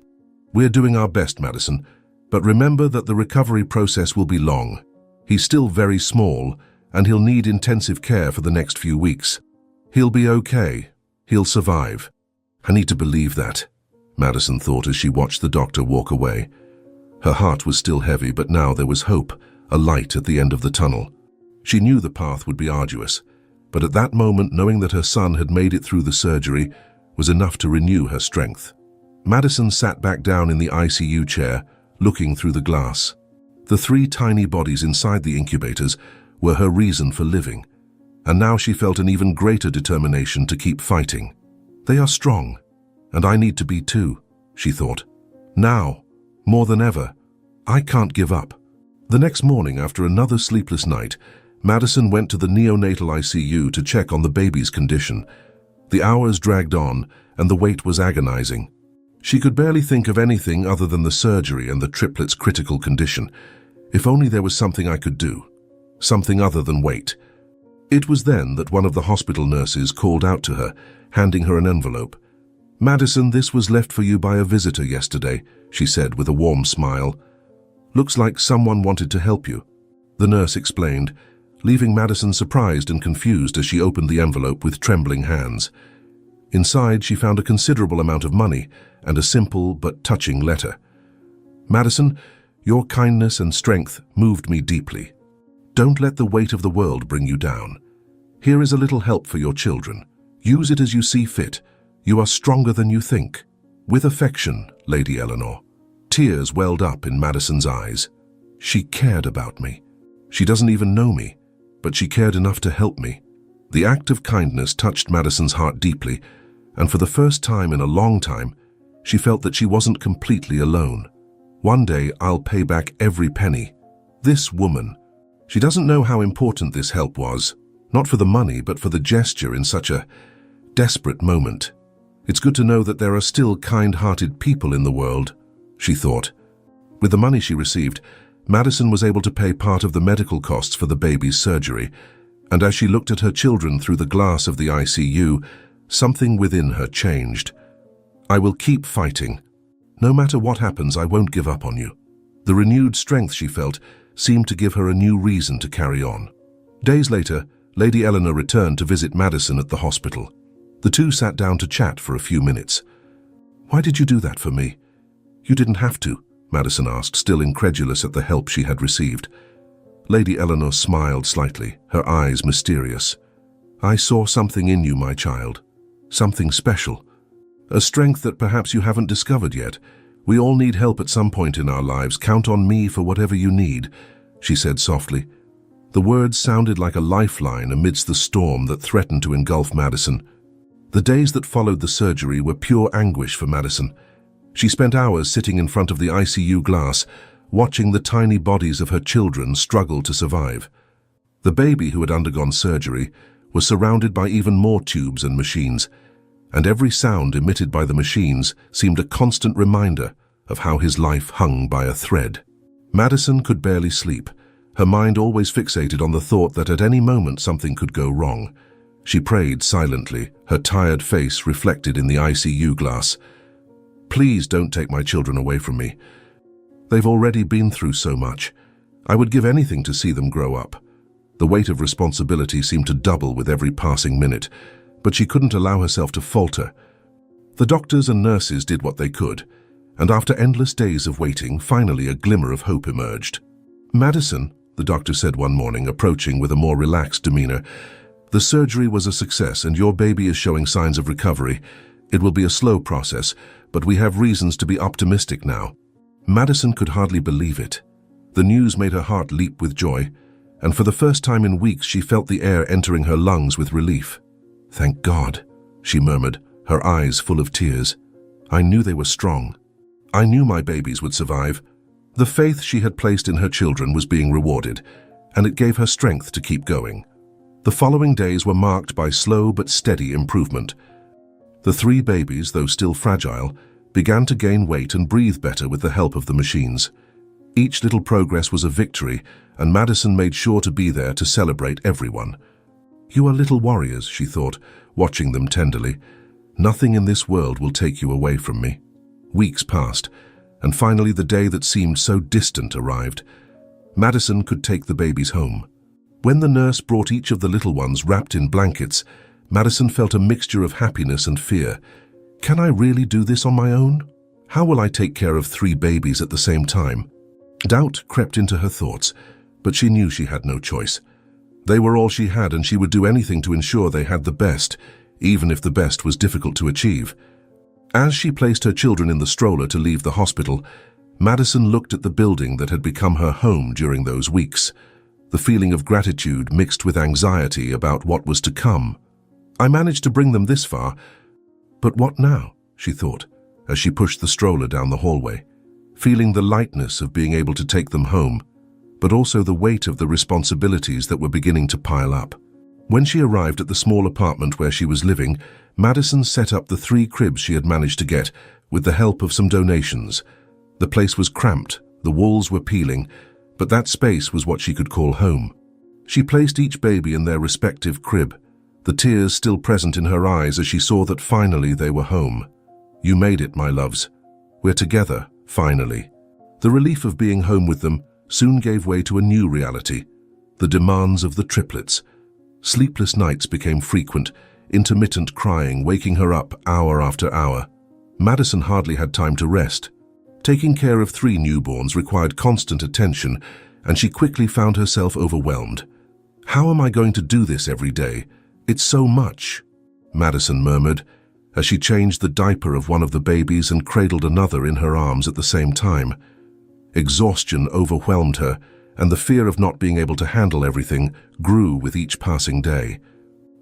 "We're doing our best, Madison, but remember that the recovery process will be long. He's still very small, and he'll need intensive care for the next few weeks. He'll be okay. He'll survive." "I need to believe that," Madison thought as she watched the doctor walk away. Her heart was still heavy, but now there was hope, a light at the end of the tunnel. She knew the path would be arduous, but at that moment, knowing that her son had made it through the surgery was enough to renew her strength. Madison sat back down in the ICU chair, looking through the glass. The 3 tiny bodies inside the incubators were her reason for living, and now she felt an even greater determination to keep fighting. "They are strong, and I need to be too," she thought. "Now, more than ever, I can't give up." The next morning, after another sleepless night, Madison went to the neonatal ICU to check on the baby's condition. The hours dragged on, and the wait was agonizing. She could barely think of anything other than the surgery and the triplets' critical condition. If only there was something I could do. Something other than wait. It was then that one of the hospital nurses called out to her, handing her an envelope. "Madison, this was left for you by a visitor yesterday," she said with a warm smile. "Looks like someone wanted to help you." The nurse explained, leaving Madison surprised and confused as she opened the envelope with trembling hands. Inside, she found a considerable amount of money and a simple but touching letter. "Madison, your kindness and strength moved me deeply. Don't let the weight of the world bring you down. Here is a little help for your children. Use it as you see fit. You are stronger than you think. With affection, Lady Eleanor." Tears welled up in Madison's eyes. She cared about me. She doesn't even know me, but she cared enough to help me. The act of kindness touched Madison's heart deeply, and for the first time in a long time, she felt that she wasn't completely alone. "One day I'll pay back every penny. This woman, she doesn't know how important this help was, not for the money, but for the gesture in such a desperate moment. It's good to know that there are still kind-hearted people in the world," she thought. With the money she received, Madison was able to pay part of the medical costs for the baby's surgery, and as she looked at her children through the glass of the ICU, something within her changed. "I will keep fighting. No matter what happens, I won't give up on you." The renewed strength she felt seemed to give her a new reason to carry on. Days later, Lady Eleanor returned to visit Madison at the hospital. The two sat down to chat for a few minutes. "Why did you do that for me?" "You didn't have to," Madison asked, still incredulous at the help she had received. Lady Eleanor smiled slightly, her eyes mysterious. "I saw something in you, my child. Something special. A strength that perhaps you haven't discovered yet. We all need help at some point in our lives. Count on me for whatever you need," she said softly. The words sounded like a lifeline amidst the storm that threatened to engulf Madison. The days that followed the surgery were pure anguish for Madison. She spent hours sitting in front of the ICU glass, watching the tiny bodies of her children struggle to survive. The baby, who had undergone surgery, was surrounded by even more tubes and machines, and every sound emitted by the machines seemed a constant reminder of how his life hung by a thread. Madison could barely sleep, her mind always fixated on the thought that at any moment something could go wrong. She prayed silently, her tired face reflected in the ICU glass. "Please don't take my children away from me. They've already been through so much. I would give anything to see them grow up. The weight of responsibility seemed to double with every passing minute, but she couldn't allow herself to falter. The doctors and nurses did what they could, and after endless days of waiting, finally a glimmer of hope emerged. "Madison," the doctor said one morning, approaching with a more relaxed demeanor, "the surgery was a success and your baby is showing signs of recovery. It will be a slow process, but we have reasons to be optimistic now." Madison could hardly believe it. The news made her heart leap with joy, and for the first time in weeks she felt the air entering her lungs with relief. "Thank God," she murmured, her eyes full of tears. "I knew they were strong. I knew my babies would survive." The faith she had placed in her children was being rewarded, and it gave her strength to keep going. The following days were marked by slow but steady improvement. The 3 babies, though still fragile, began to gain weight and breathe better with the help of the machines. Each little progress was a victory, and Madison made sure to be there to celebrate everyone. "You are little warriors," she thought, watching them tenderly. "Nothing in this world will take you away from me." Weeks passed, and finally the day that seemed so distant arrived. Madison could take the babies home. When the nurse brought each of the little ones wrapped in blankets, Madison felt a mixture of happiness and fear. Can I really do this on my own? How will I take care of 3 babies at the same time? Doubt crept into her thoughts, but she knew she had no choice. They were all she had, and she would do anything to ensure they had the best, even if the best was difficult to achieve. As she placed her children in the stroller to leave the hospital, Madison looked at the building that had become her home during those weeks. The feeling of gratitude mixed with anxiety about what was to come. "I managed to bring them this far, but what now?" she thought, as she pushed the stroller down the hallway, feeling the lightness of being able to take them home, but also the weight of the responsibilities that were beginning to pile up. When she arrived at the small apartment where she was living, Madison set up the 3 cribs she had managed to get with the help of some donations. The place was cramped, the walls were peeling, but that space was what she could call home. She placed each baby in their respective crib, the tears still present in her eyes as she saw that finally they were home. "You made it, my loves. We're together, finally." The relief of being home with them soon gave way to a new reality, the demands of the triplets. Sleepless nights became frequent, intermittent crying waking her up hour after hour. Madison hardly had time to rest. Taking care of 3 newborns required constant attention, and she quickly found herself overwhelmed. "How am I going to do this every day? It's so much," Madison murmured, as she changed the diaper of one of the babies and cradled another in her arms at the same time. Exhaustion overwhelmed her, and the fear of not being able to handle everything grew with each passing day.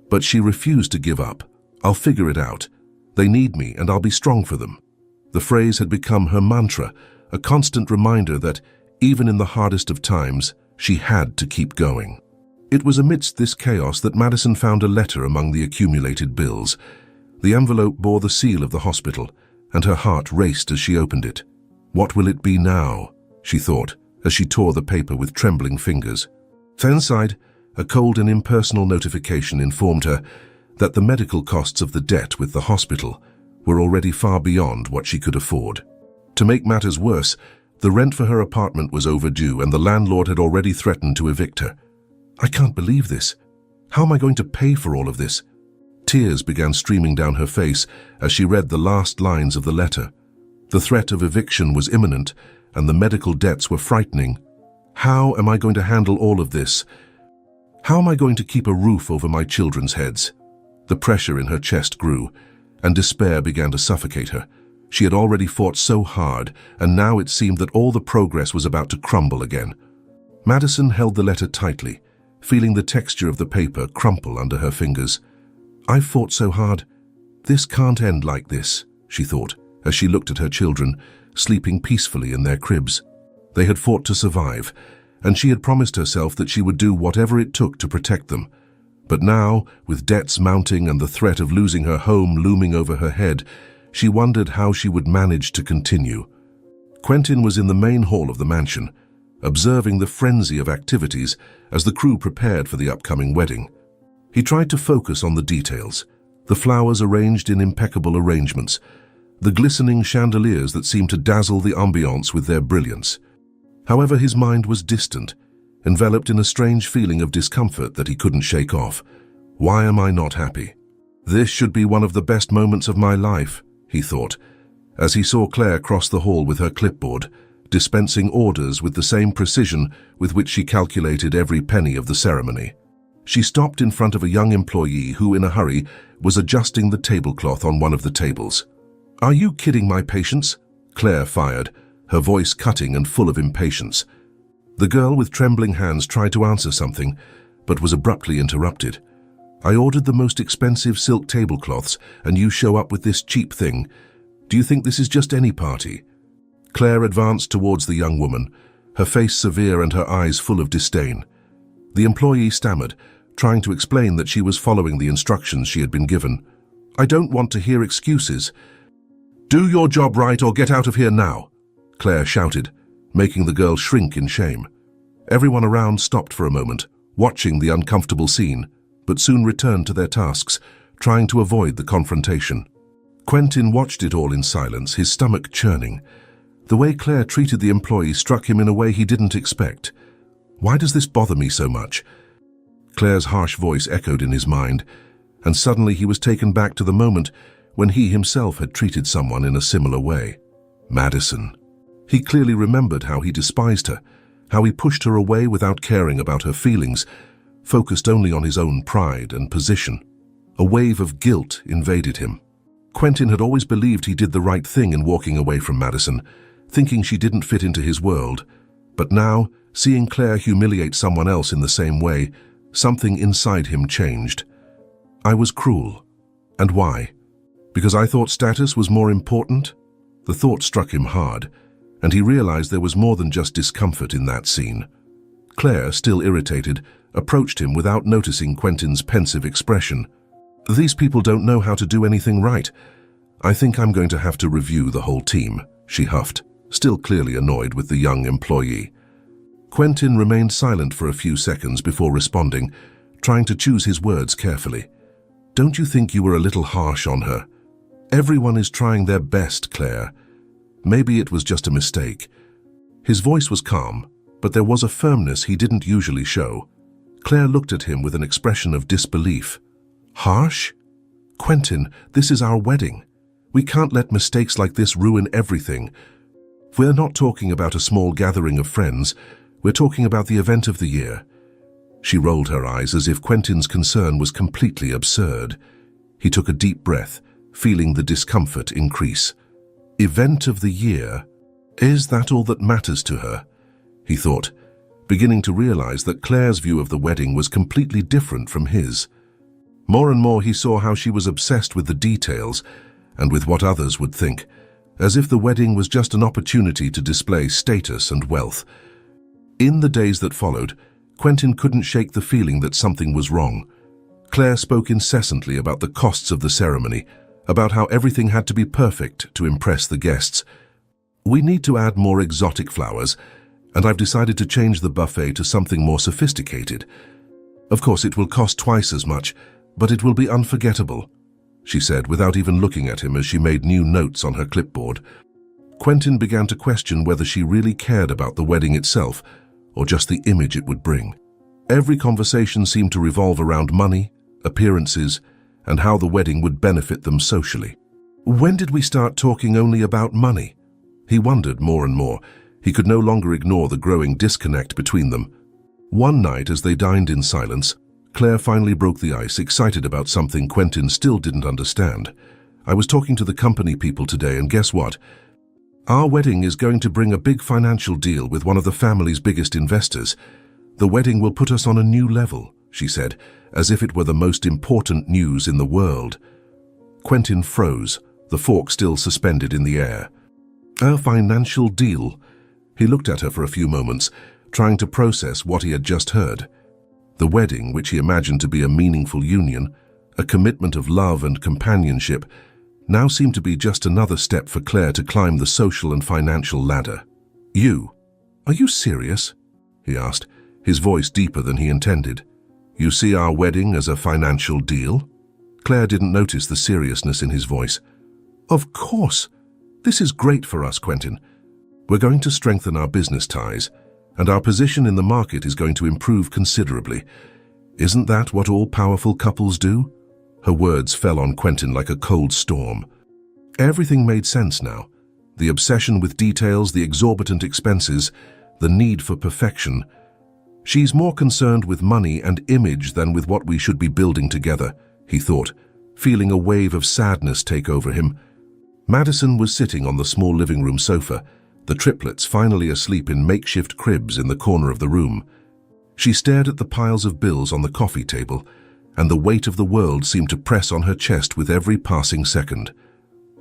But she refused to give up. "I'll figure it out. They need me, and I'll be strong for them." The phrase had become her mantra, a constant reminder that, even in the hardest of times, she had to keep going. It was amidst this chaos that Madison found a letter among the accumulated bills. The envelope bore the seal of the hospital, and her heart raced as she opened it. "What will it be now?" she thought, as she tore the paper with trembling fingers. Inside, a cold and impersonal notification informed her that the medical costs of the debt with the hospital were already far beyond what she could afford. To make matters worse, the rent for her apartment was overdue, and the landlord had already threatened to evict her. "I can't believe this. How am I going to pay for all of this?" Tears began streaming down her face as she read the last lines of the letter. The threat of eviction was imminent, and the medical debts were frightening. "How am I going to handle all of this? How am I going to keep a roof over my children's heads?" The pressure in her chest grew, and despair began to suffocate her. She had already fought so hard, and now it seemed that all the progress was about to crumble again. Madison held the letter tightly, feeling the texture of the paper crumple under her fingers. "I've fought so hard. This can't end like this," she thought, as she looked at her children, sleeping peacefully in their cribs. They had fought to survive, and she had promised herself that she would do whatever it took to protect them. But now, with debts mounting and the threat of losing her home looming over her head, she wondered how she would manage to continue. Quentin was in the main hall of the mansion, observing the frenzy of activities as the crew prepared for the upcoming wedding. He tried to focus on the details, the flowers arranged in impeccable arrangements, the glistening chandeliers that seemed to dazzle the ambiance with their brilliance. However, his mind was distant, enveloped in a strange feeling of discomfort that he couldn't shake off. Why am I not happy? This should be one of the best moments of my life, he thought, as he saw Claire cross the hall with her clipboard, dispensing orders with the same precision with which she calculated every penny of the ceremony. She stopped in front of a young employee who, in a hurry, was adjusting the tablecloth on one of the tables. "Are you kidding my patience?" Claire fired, her voice cutting and full of impatience. The girl with trembling hands tried to answer something, but was abruptly interrupted. "I ordered the most expensive silk tablecloths, and you show up with this cheap thing. Do you think this is just any party?" Claire advanced towards the young woman, her face severe and her eyes full of disdain. The employee stammered, trying to explain that she was following the instructions she had been given. "I don't want to hear excuses." "Do your job right or get out of here now," Claire shouted, making the girl shrink in shame. Everyone around stopped for a moment, watching the uncomfortable scene, but soon returned to their tasks, trying to avoid the confrontation. Quentin watched it all in silence, his stomach churning. The way Claire treated the employee struck him in a way he didn't expect. Why does this bother me so much? Claire's harsh voice echoed in his mind, and suddenly he was taken back to the moment when he himself had treated someone in a similar way. Madison. He clearly remembered how he despised her, how he pushed her away without caring about her feelings, focused only on his own pride and position. A wave of guilt invaded him. Quentin had always believed he did the right thing in walking away from Madison, thinking she didn't fit into his world. But now, seeing Claire humiliate someone else in the same way, something inside him changed. I was cruel. And why? Because I thought status was more important? The thought struck him hard, and he realized there was more than just discomfort in that scene. Claire, still irritated, approached him without noticing Quentin's pensive expression. "These people don't know how to do anything right. I think I'm going to have to review the whole team," she huffed, still clearly annoyed with the young employee. Quentin remained silent for a few seconds before responding, trying to choose his words carefully. "Don't you think you were a little harsh on her? Everyone is trying their best, Claire. Maybe it was just a mistake." His voice was calm, but there was a firmness he didn't usually show. Claire looked at him with an expression of disbelief. "Harsh? Quentin, this is our wedding. We can't let mistakes like this ruin everything. We're not talking about a small gathering of friends. We're talking about the event of the year." She rolled her eyes as if Quentin's concern was completely absurd. He took a deep breath, feeling the discomfort increase. Event of the year? Is that all that matters to her? He thought, beginning to realize that Claire's view of the wedding was completely different from his. More and more he saw how she was obsessed with the details and with what others would think, as if the wedding was just an opportunity to display status and wealth. In the days that followed, Quentin couldn't shake the feeling that something was wrong. Claire spoke incessantly about the costs of the ceremony, about how everything had to be perfect to impress the guests. "We need to add more exotic flowers, and I've decided to change the buffet to something more sophisticated. Of course, it will cost twice as much, but it will be unforgettable," she said without even looking at him as she made new notes on her clipboard. Quentin began to question whether she really cared about the wedding itself, or just the image it would bring. Every conversation seemed to revolve around money, appearances, and how the wedding would benefit them socially. When did we start talking only about money? He wondered more and more. He could no longer ignore the growing disconnect between them. One night, as they dined in silence, Claire finally broke the ice, excited about something Quentin still didn't understand. "I was talking to the company people today, and guess what? Our wedding is going to bring a big financial deal with one of the family's biggest investors. The wedding will put us on a new level," she said, as if it were the most important news in the world. Quentin froze, the fork still suspended in the air. "A financial deal?" He looked at her for a few moments, trying to process what he had just heard. The wedding, which he imagined to be a meaningful union, a commitment of love and companionship, now seemed to be just another step for Claire to climb the social and financial ladder. Are you serious?" he asked, his voice deeper than he intended. "You see our wedding as a financial deal?" Claire didn't notice the seriousness in his voice. "Of course. This is great for us, Quentin. We're going to strengthen our business ties, and our position in the market is going to improve considerably. Isn't that what all-powerful couples do?" Her words fell on Quentin like a cold storm. Everything made sense now. The obsession with details, the exorbitant expenses, the need for perfection. "She's more concerned with money and image than with what we should be building together," he thought, feeling a wave of sadness take over him. Madison was sitting on the small living room sofa, the triplets finally asleep in makeshift cribs in the corner of the room. She stared at the piles of bills on the coffee table, and the weight of the world seemed to press on her chest with every passing second.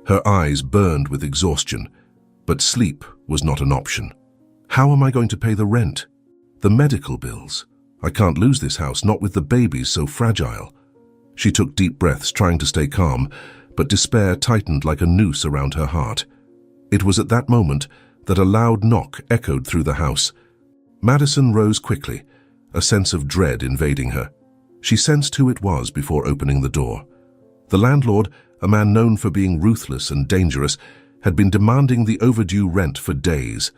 Her eyes burned with exhaustion, but sleep was not an option. How am I going to pay the rent? The medical bills? I can't lose this house, not with the babies so fragile. She took deep breaths, trying to stay calm, but despair tightened like a noose around her heart. It was at that moment that a loud knock echoed through the house. Madison rose quickly, a sense of dread invading her. She sensed who it was before opening the door. The landlord, a man known for being ruthless and dangerous, had been demanding the overdue rent for days.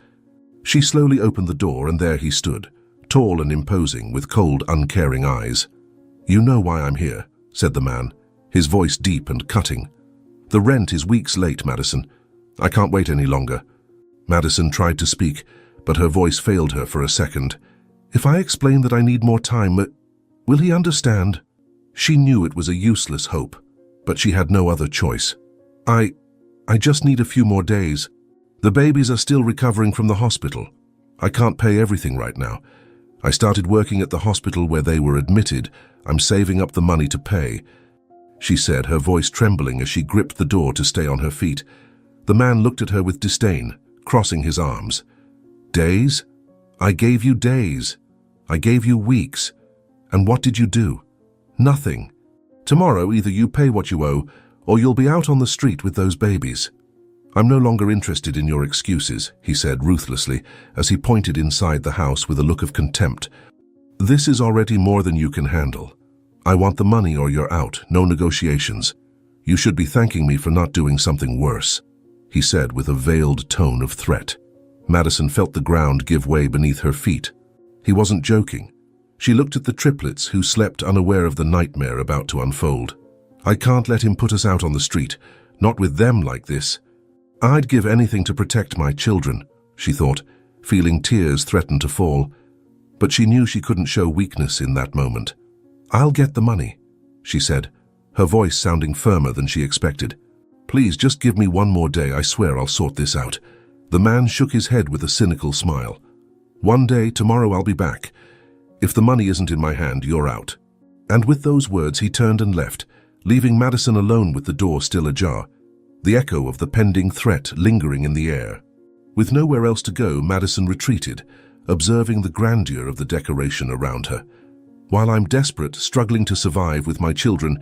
She slowly opened the door, and there he stood, tall and imposing, with cold, uncaring eyes. "You know why I'm here," said the man, his voice deep and cutting. "The rent is weeks late, Madison. I can't wait any longer." Madison tried to speak, but her voice failed her for a second. "If I explain that I need more time, will he understand?" She knew it was a useless hope, but she had no other choice. I just need a few more days. The babies are still recovering from the hospital. I can't pay everything right now. I started working at the hospital where they were admitted. I'm saving up the money to pay," she said, her voice trembling as she gripped the door to stay on her feet. The man looked at her with disdain, crossing his arms. "Days? I gave you days. I gave you weeks. And what did you do? Nothing. Tomorrow, either you pay what you owe, or you'll be out on the street with those babies." "I'm no longer interested in your excuses," he said ruthlessly, as he pointed inside the house with a look of contempt. "This is already more than you can handle. I want the money or you're out, no negotiations. You should be thanking me for not doing something worse," he said with a veiled tone of threat. Madison felt the ground give way beneath her feet. He wasn't joking. She looked at the triplets, who slept unaware of the nightmare about to unfold. "I can't let him put us out on the street, not with them like this. I'd give anything to protect my children," she thought, feeling tears threaten to fall. But she knew she couldn't show weakness in that moment. "I'll get the money," she said, her voice sounding firmer than she expected. "Please, just give me one more day. I swear I'll sort this out." The man shook his head with a cynical smile. "One day, tomorrow I'll be back. If the money isn't in my hand, you're out." And with those words he turned and left, leaving Madison alone with the door still ajar, the echo of the pending threat lingering in the air. With nowhere else to go, Madison retreated, observing the grandeur of the decoration around her. "While I'm desperate, struggling to survive with my children,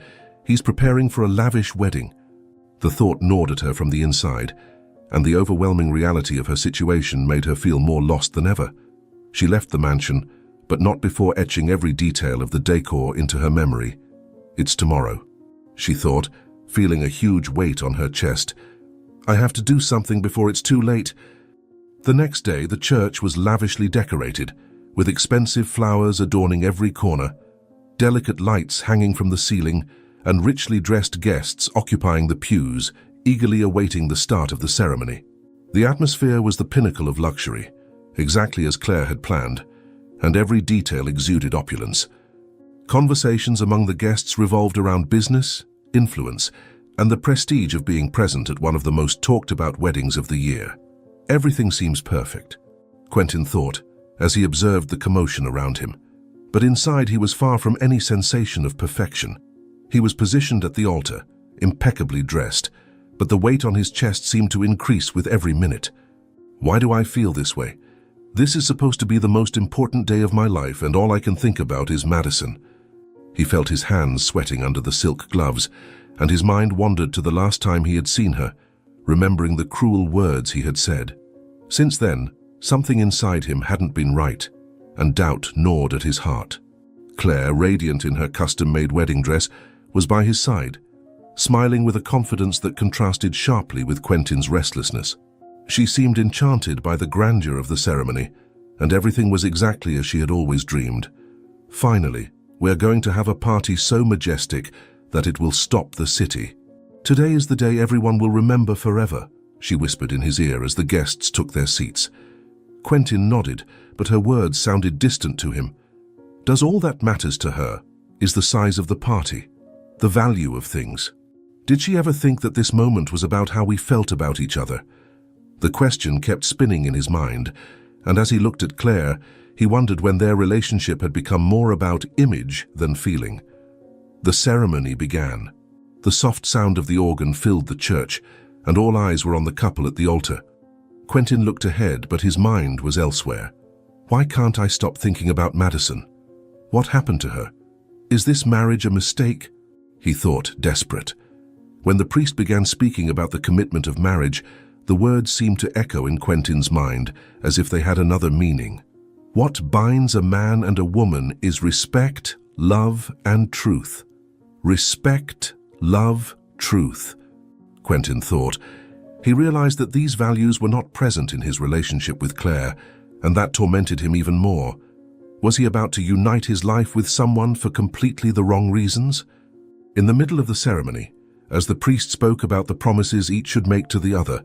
he's preparing for a lavish wedding." The thought gnawed at her from the inside, and the overwhelming reality of her situation made her feel more lost than ever. She left the mansion, but not before etching every detail of the decor into her memory. "It's tomorrow," she thought, feeling a huge weight on her chest. "I have to do something before it's too late." The next day, the church was lavishly decorated, with expensive flowers adorning every corner, delicate lights hanging from the ceiling, and richly dressed guests occupying the pews, eagerly awaiting the start of the ceremony. The atmosphere was the pinnacle of luxury, exactly as Claire had planned, and every detail exuded opulence. Conversations among the guests revolved around business, influence, and the prestige of being present at one of the most talked-about weddings of the year. "Everything seems perfect," Quentin thought, as he observed the commotion around him. But inside he was far from any sensation of perfection. He was positioned at the altar, impeccably dressed, but the weight on his chest seemed to increase with every minute. "Why do I feel this way? This is supposed to be the most important day of my life, and all I can think about is Madison." He felt his hands sweating under the silk gloves, and his mind wandered to the last time he had seen her, remembering the cruel words he had said. Since then, something inside him hadn't been right, and doubt gnawed at his heart. Claire, radiant in her custom-made wedding dress, was by his side, smiling with a confidence that contrasted sharply with Quentin's restlessness. She seemed enchanted by the grandeur of the ceremony, and everything was exactly as she had always dreamed. Finally, we're going to have a party so majestic that it will stop the city. Today is the day everyone will remember forever, she whispered in his ear as the guests took their seats. Quentin nodded, but her words sounded distant to him. Does all that matters to her is the size of the party, the value of things? Did she ever think that this moment was about how we felt about each other? The question kept spinning in his mind, and as he looked at Claire, he wondered when their relationship had become more about image than feeling. The ceremony began. The soft sound of the organ filled the church, and all eyes were on the couple at the altar. Quentin looked ahead, but his mind was elsewhere. Why can't I stop thinking about Madison? What happened to her? Is this marriage a mistake? He thought, desperate. When the priest began speaking about the commitment of marriage, the words seemed to echo in Quentin's mind, as if they had another meaning. What binds a man and a woman is respect, love, and truth. Respect, love, truth, Quentin thought. He realized that these values were not present in his relationship with Claire, and that tormented him even more. Was he about to unite his life with someone for completely the wrong reasons? In the middle of the ceremony, as the priest spoke about the promises each should make to the other,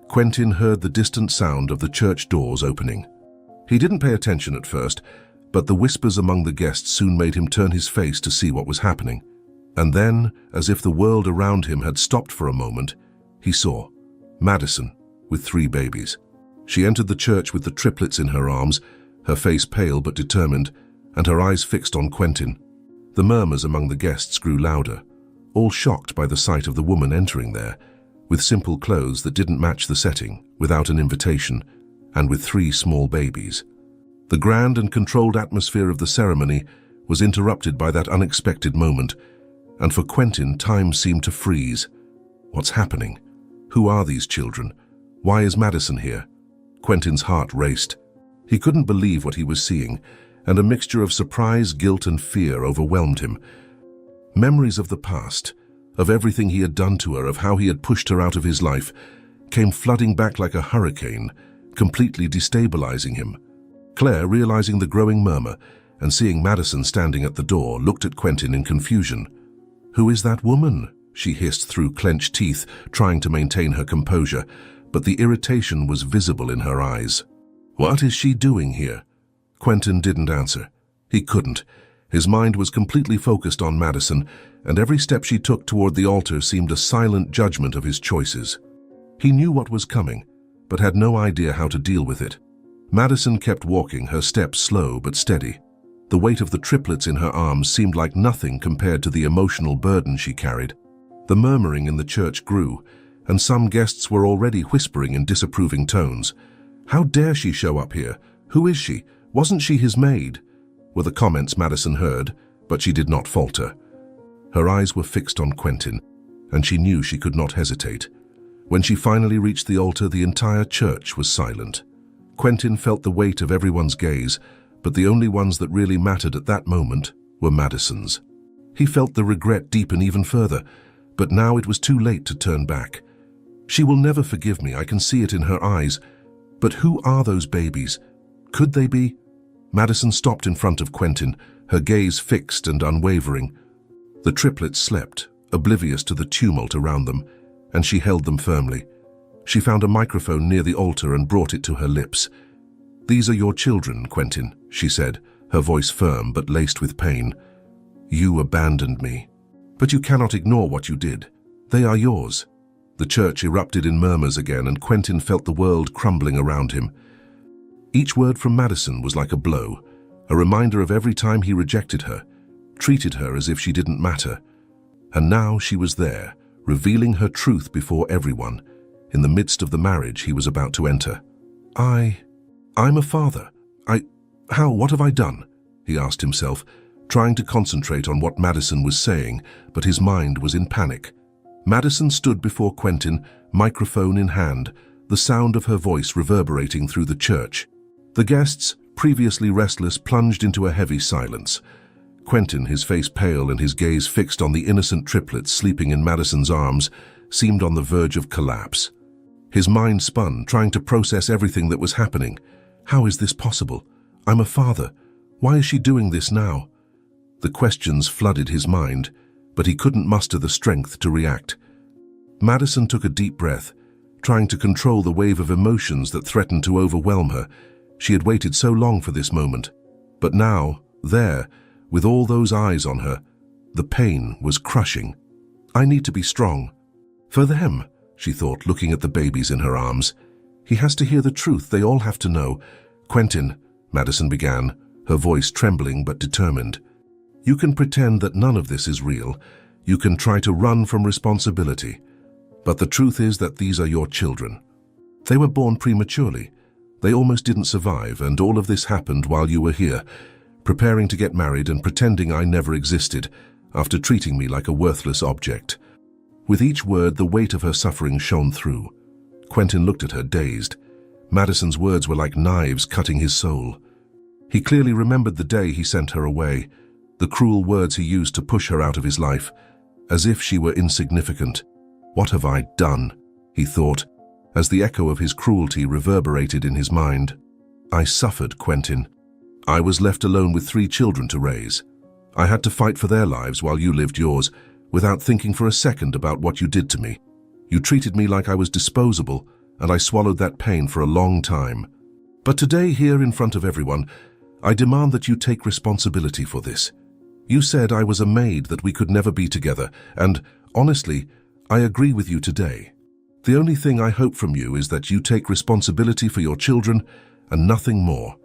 Quentin heard the distant sound of the church doors opening. He didn't pay attention at first, but the whispers among the guests soon made him turn his face to see what was happening. And then, as if the world around him had stopped for a moment, he saw Madison with 3 babies. She entered the church with the triplets in her arms, her face pale but determined, and her eyes fixed on Quentin. The murmurs among the guests grew louder, all shocked by the sight of the woman entering there, with simple clothes that didn't match the setting, without an invitation, and with 3 small babies. The grand and controlled atmosphere of the ceremony was interrupted by that unexpected moment, and for Quentin, time seemed to freeze. What's happening? Who are these children? Why is Madison here? Quentin's heart raced. He couldn't believe what he was seeing, and a mixture of surprise, guilt, and fear overwhelmed him. Memories of the past, of everything he had done to her, of how he had pushed her out of his life, came flooding back like a hurricane, completely destabilizing him. Claire, realizing the growing murmur and seeing Madison standing at the door, looked at Quentin in confusion. "Who is that woman?" she hissed through clenched teeth, trying to maintain her composure, but the irritation was visible in her eyes. "What is she doing here?" Quentin didn't answer. He couldn't. His mind was completely focused on Madison, and every step she took toward the altar seemed a silent judgment of his choices. He knew what was coming, but had no idea how to deal with it. Madison kept walking, her steps slow but steady. The weight of the triplets in her arms seemed like nothing compared to the emotional burden she carried. The murmuring in the church grew, and some guests were already whispering in disapproving tones. "How dare she show up here? Who is she? Wasn't she his maid?" were the comments Madison heard, but she did not falter. Her eyes were fixed on Quentin, and she knew she could not hesitate. When she finally reached the altar, the entire church was silent. Quentin felt the weight of everyone's gaze, but the only ones that really mattered at that moment were Madison's. He felt the regret deepen even further, but now it was too late to turn back. "She will never forgive me, I can see it in her eyes. But who are those babies? Could they be?" Madison stopped in front of Quentin, her gaze fixed and unwavering. The triplets slept, oblivious to the tumult around them, and she held them firmly. She found a microphone near the altar and brought it to her lips. "These are your children, Quentin," she said, her voice firm but laced with pain. "You abandoned me. But you cannot ignore what you did. They are yours." The church erupted in murmurs again, and Quentin felt the world crumbling around him. Each word from Madison was like a blow, a reminder of every time he rejected her, treated her as if she didn't matter. And now she was there, revealing her truth before everyone, in the midst of the marriage he was about to enter. I'm a father. What have I done?" he asked himself, trying to concentrate on what Madison was saying, but his mind was in panic. Madison stood before Quentin, microphone in hand, the sound of her voice reverberating through the church. The guests, previously restless, plunged into a heavy silence. Quentin, his face pale and his gaze fixed on the innocent triplets sleeping in Madison's arms, seemed on the verge of collapse. His mind spun, trying to process everything that was happening. How is this possible? I'm a father. Why is she doing this now? The questions flooded his mind, but he couldn't muster the strength to react. Madison took a deep breath, trying to control the wave of emotions that threatened to overwhelm her. She had waited so long for this moment. But now, there, with all those eyes on her, the pain was crushing. I need to be strong. For them, she thought, looking at the babies in her arms. He has to hear the truth. They all have to know. Quentin, Madison began, her voice trembling but determined. You can pretend that none of this is real. You can try to run from responsibility. But the truth is that these are your children. They were born prematurely. They almost didn't survive, and all of this happened while you were here, preparing to get married and pretending I never existed, after treating me like a worthless object. With each word, the weight of her suffering shone through. Quentin looked at her, dazed. Madison's words were like knives cutting his soul. He clearly remembered the day he sent her away, the cruel words he used to push her out of his life, as if she were insignificant. What have I done? He thought, as the echo of his cruelty reverberated in his mind. I suffered, Quentin. I was left alone with 3 children to raise. I had to fight for their lives while you lived yours, without thinking for a second about what you did to me. You treated me like I was disposable, and I swallowed that pain for a long time. But today, here in front of everyone, I demand that you take responsibility for this. You said I was a maid, that we could never be together, and, honestly, I agree with you today. The only thing I hope from you is that you take responsibility for your children and nothing more.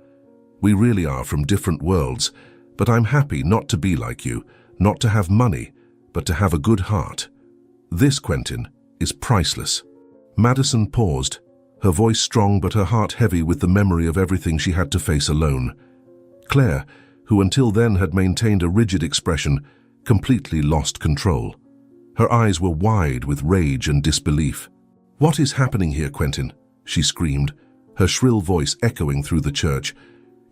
We really are from different worlds, but I'm happy not to be like you, not to have money, but to have a good heart. This, Quentin, is priceless. Madison paused, her voice strong but her heart heavy with the memory of everything she had to face alone. Claire, who until then had maintained a rigid expression, completely lost control. Her eyes were wide with rage and disbelief. What is happening here, Quentin? She screamed, her shrill voice echoing through the church.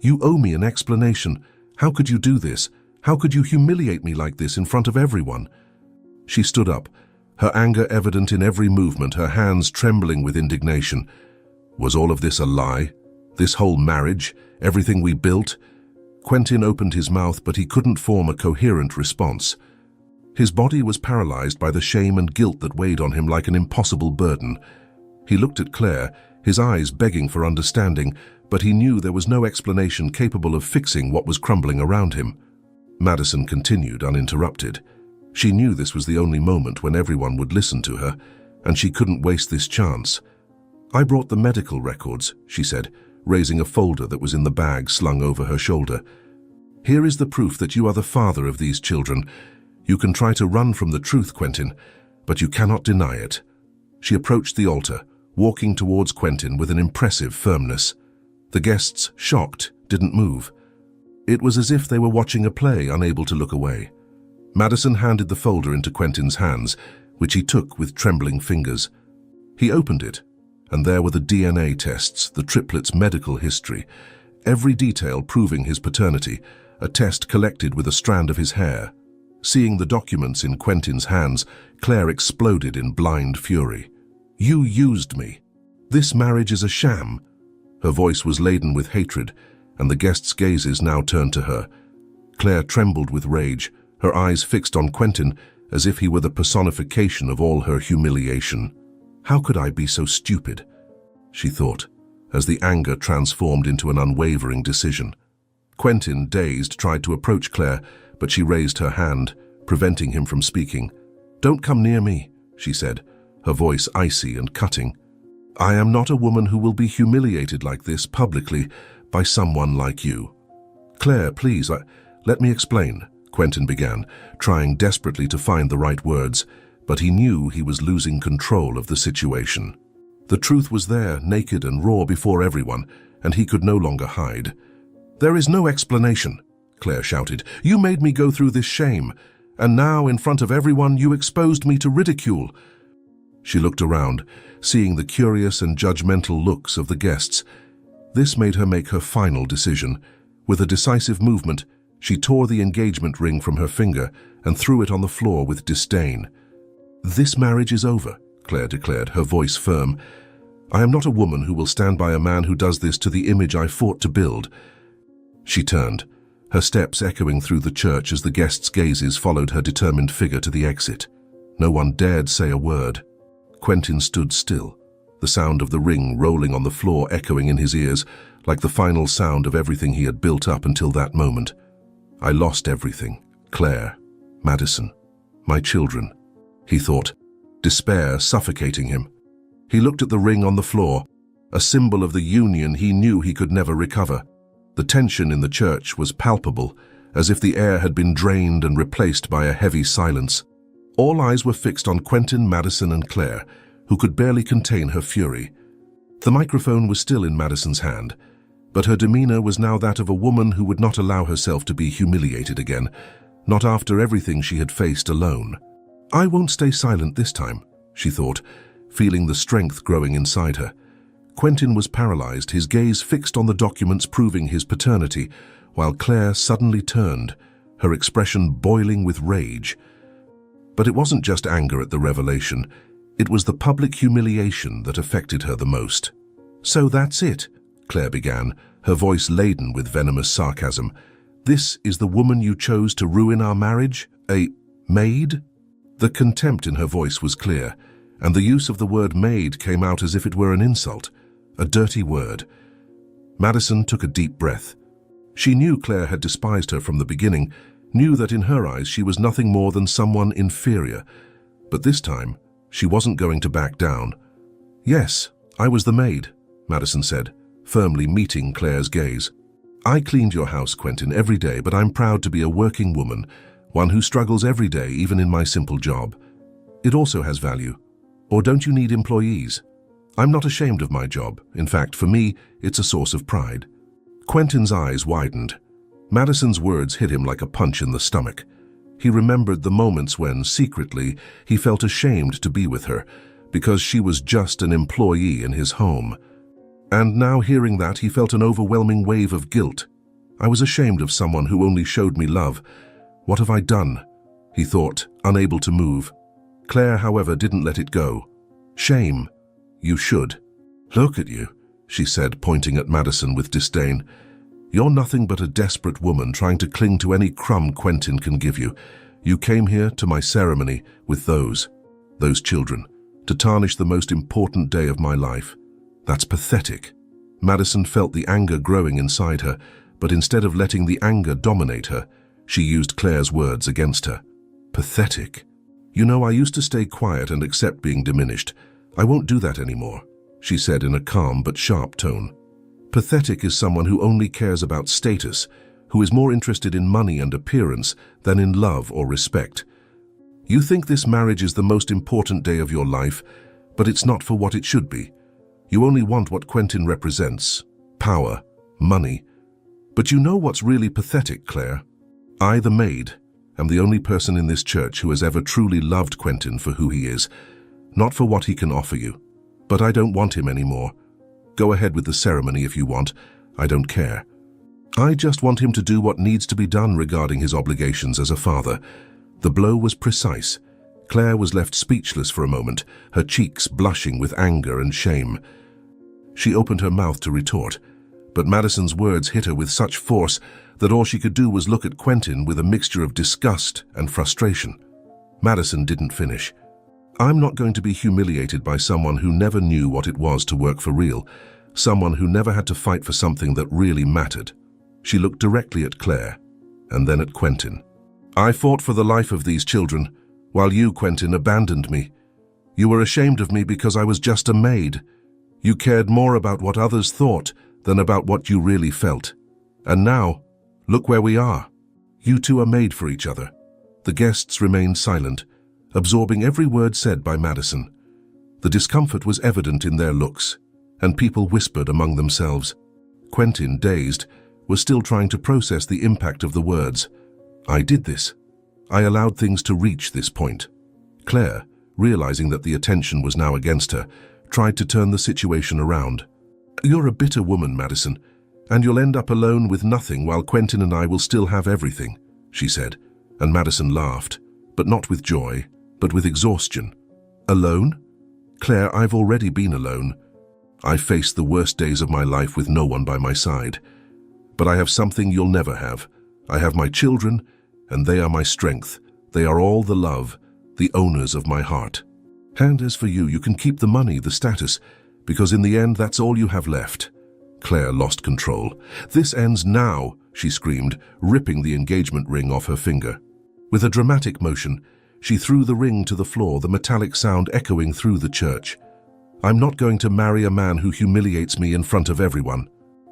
You owe me an explanation. How could you do this? How could you humiliate me like this in front of everyone? She stood up, her anger evident in every movement, her hands trembling with indignation. Was all of this a lie? This whole marriage? Everything we built? Quentin opened his mouth, but he couldn't form a coherent response. His body was paralyzed by the shame and guilt that weighed on him like an impossible burden. He looked at Claire, his eyes begging for understanding, but he knew there was no explanation capable of fixing what was crumbling around him. Madison continued uninterrupted. She knew this was the only moment when everyone would listen to her, and she couldn't waste this chance. I brought the medical records, she said, raising a folder that was in the bag slung over her shoulder. Here is the proof that you are the father of these children. You can try to run from the truth, Quentin, but you cannot deny it. She approached the altar, walking towards Quentin with an impressive firmness. The guests, shocked, didn't move. It was as if they were watching a play, unable to look away. Madison handed the folder into Quentin's hands, which he took with trembling fingers. He opened it, and there were the DNA tests, the triplets' medical history, every detail proving his paternity, a test collected with a strand of his hair. Seeing the documents in Quentin's hands, Claire exploded in blind fury. You used me. This marriage is a sham. Her voice was laden with hatred, and the guests' gazes now turned to her. Claire trembled with rage, her eyes fixed on Quentin as if he were the personification of all her humiliation. How could I be so stupid? She thought, as the anger transformed into an unwavering decision. Quentin, dazed, tried to approach Claire, but she raised her hand, preventing him from speaking. Don't come near me, she said, her voice icy and cutting. I am not a woman who will be humiliated like this publicly by someone like you. Claire, please, let me explain, Quentin began, trying desperately to find the right words, but he knew he was losing control of the situation. The truth was there, naked and raw before everyone, and he could no longer hide. There is no explanation, Claire shouted. You made me go through this shame, and now, in front of everyone, you exposed me to ridicule. She looked around, seeing the curious and judgmental looks of the guests. This made her make her final decision. With a decisive movement, she tore the engagement ring from her finger and threw it on the floor with disdain. This marriage is over, Claire declared, her voice firm. I am not a woman who will stand by a man who does this to the image I fought to build." She turned, her steps echoing through the church as the guests' gazes followed her determined figure to the exit. No one dared say a word. Quentin stood still, the sound of the ring rolling on the floor echoing in his ears, like the final sound of everything he had built up until that moment. "I lost everything. Claire, Madison, my children," he thought, despair suffocating him. He looked at the ring on the floor, a symbol of the union he knew he could never recover. The tension in the church was palpable, as if the air had been drained and replaced by a heavy silence. All eyes were fixed on Quentin, Madison, and Claire, who could barely contain her fury. The microphone was still in Madison's hand, but her demeanor was now that of a woman who would not allow herself to be humiliated again, not after everything she had faced alone. "I won't stay silent this time," she thought, feeling the strength growing inside her. Quentin was paralyzed, his gaze fixed on the documents proving his paternity, while Claire suddenly turned, her expression boiling with rage. But it wasn't just anger at the revelation, it was the public humiliation that affected her the most. "So that's it," Claire began, her voice laden with venomous sarcasm. "This is the woman you chose to ruin our marriage? A maid?" The contempt in her voice was clear, and the use of the word maid came out as if it were an insult, a dirty word. Madison took a deep breath. She knew Claire had despised her from the beginning, knew that in her eyes she was nothing more than someone inferior. But this time, she wasn't going to back down. "Yes, I was the maid," Madison said, firmly meeting Claire's gaze. "I cleaned your house, Quentin, every day, but I'm proud to be a working woman, one who struggles every day, even in my simple job. It also has value. Or don't you need employees? I'm not ashamed of my job. In fact, for me, it's a source of pride." Quentin's eyes widened. Madison's words hit him like a punch in the stomach. He remembered the moments when, secretly, he felt ashamed to be with her, because she was just an employee in his home. And now, hearing that, he felt an overwhelming wave of guilt. "I was ashamed of someone who only showed me love. What have I done?" he thought, unable to move. Claire, however, didn't let it go. "Shame. You should." "Look at you," she said, pointing at Madison with disdain. "You're nothing but a desperate woman trying to cling to any crumb Quentin can give you. You came here to my ceremony with those children, to tarnish the most important day of my life. That's pathetic." Madison felt the anger growing inside her, but instead of letting the anger dominate her, she used Claire's words against her. "Pathetic? You know, I used to stay quiet and accept being diminished. I won't do that anymore," she said in a calm but sharp tone. "Pathetic is someone who only cares about status, who is more interested in money and appearance than in love or respect. You think this marriage is the most important day of your life, but it's not for what it should be. You only want what Quentin represents: power, money. But you know what's really pathetic, Claire? I, the maid, am the only person in this church who has ever truly loved Quentin for who he is, not for what he can offer you. But I don't want him anymore. Go ahead with the ceremony if you want. I don't care. I just want him to do what needs to be done regarding his obligations as a father." The blow was precise. Claire was left speechless for a moment, her cheeks blushing with anger and shame. She opened her mouth to retort, but Madison's words hit her with such force that all she could do was look at Quentin with a mixture of disgust and frustration. Madison didn't finish. "I'm not going to be humiliated by someone who never knew what it was to work for real, someone who never had to fight for something that really mattered." She looked directly at Claire, and then at Quentin. "I fought for the life of these children, while you, Quentin, abandoned me. You were ashamed of me because I was just a maid. You cared more about what others thought than about what you really felt. And now, look where we are. You two are made for each other." The guests remained silent, absorbing every word said by Madison. The discomfort was evident in their looks, and people whispered among themselves. Quentin, dazed, was still trying to process the impact of the words. "I did this. I allowed things to reach this point." Claire, realizing that the attention was now against her, tried to turn the situation around. "You're a bitter woman, Madison, and you'll end up alone with nothing while Quentin and I will still have everything," she said, and Madison laughed, but not with joy, but with exhaustion. "Alone? Claire, I've already been alone. I faced the worst days of my life with no one by my side. But I have something you'll never have. I have my children, and they are my strength. They are all the love, the owners of my heart. And as for you, you can keep the money, the status, because in the end, that's all you have left." Claire lost control. "This ends now," she screamed, ripping the engagement ring off her finger. With a dramatic motion, she threw the ring to the floor, the metallic sound echoing through the church. "I'm not going to marry a man who humiliates me in front of everyone."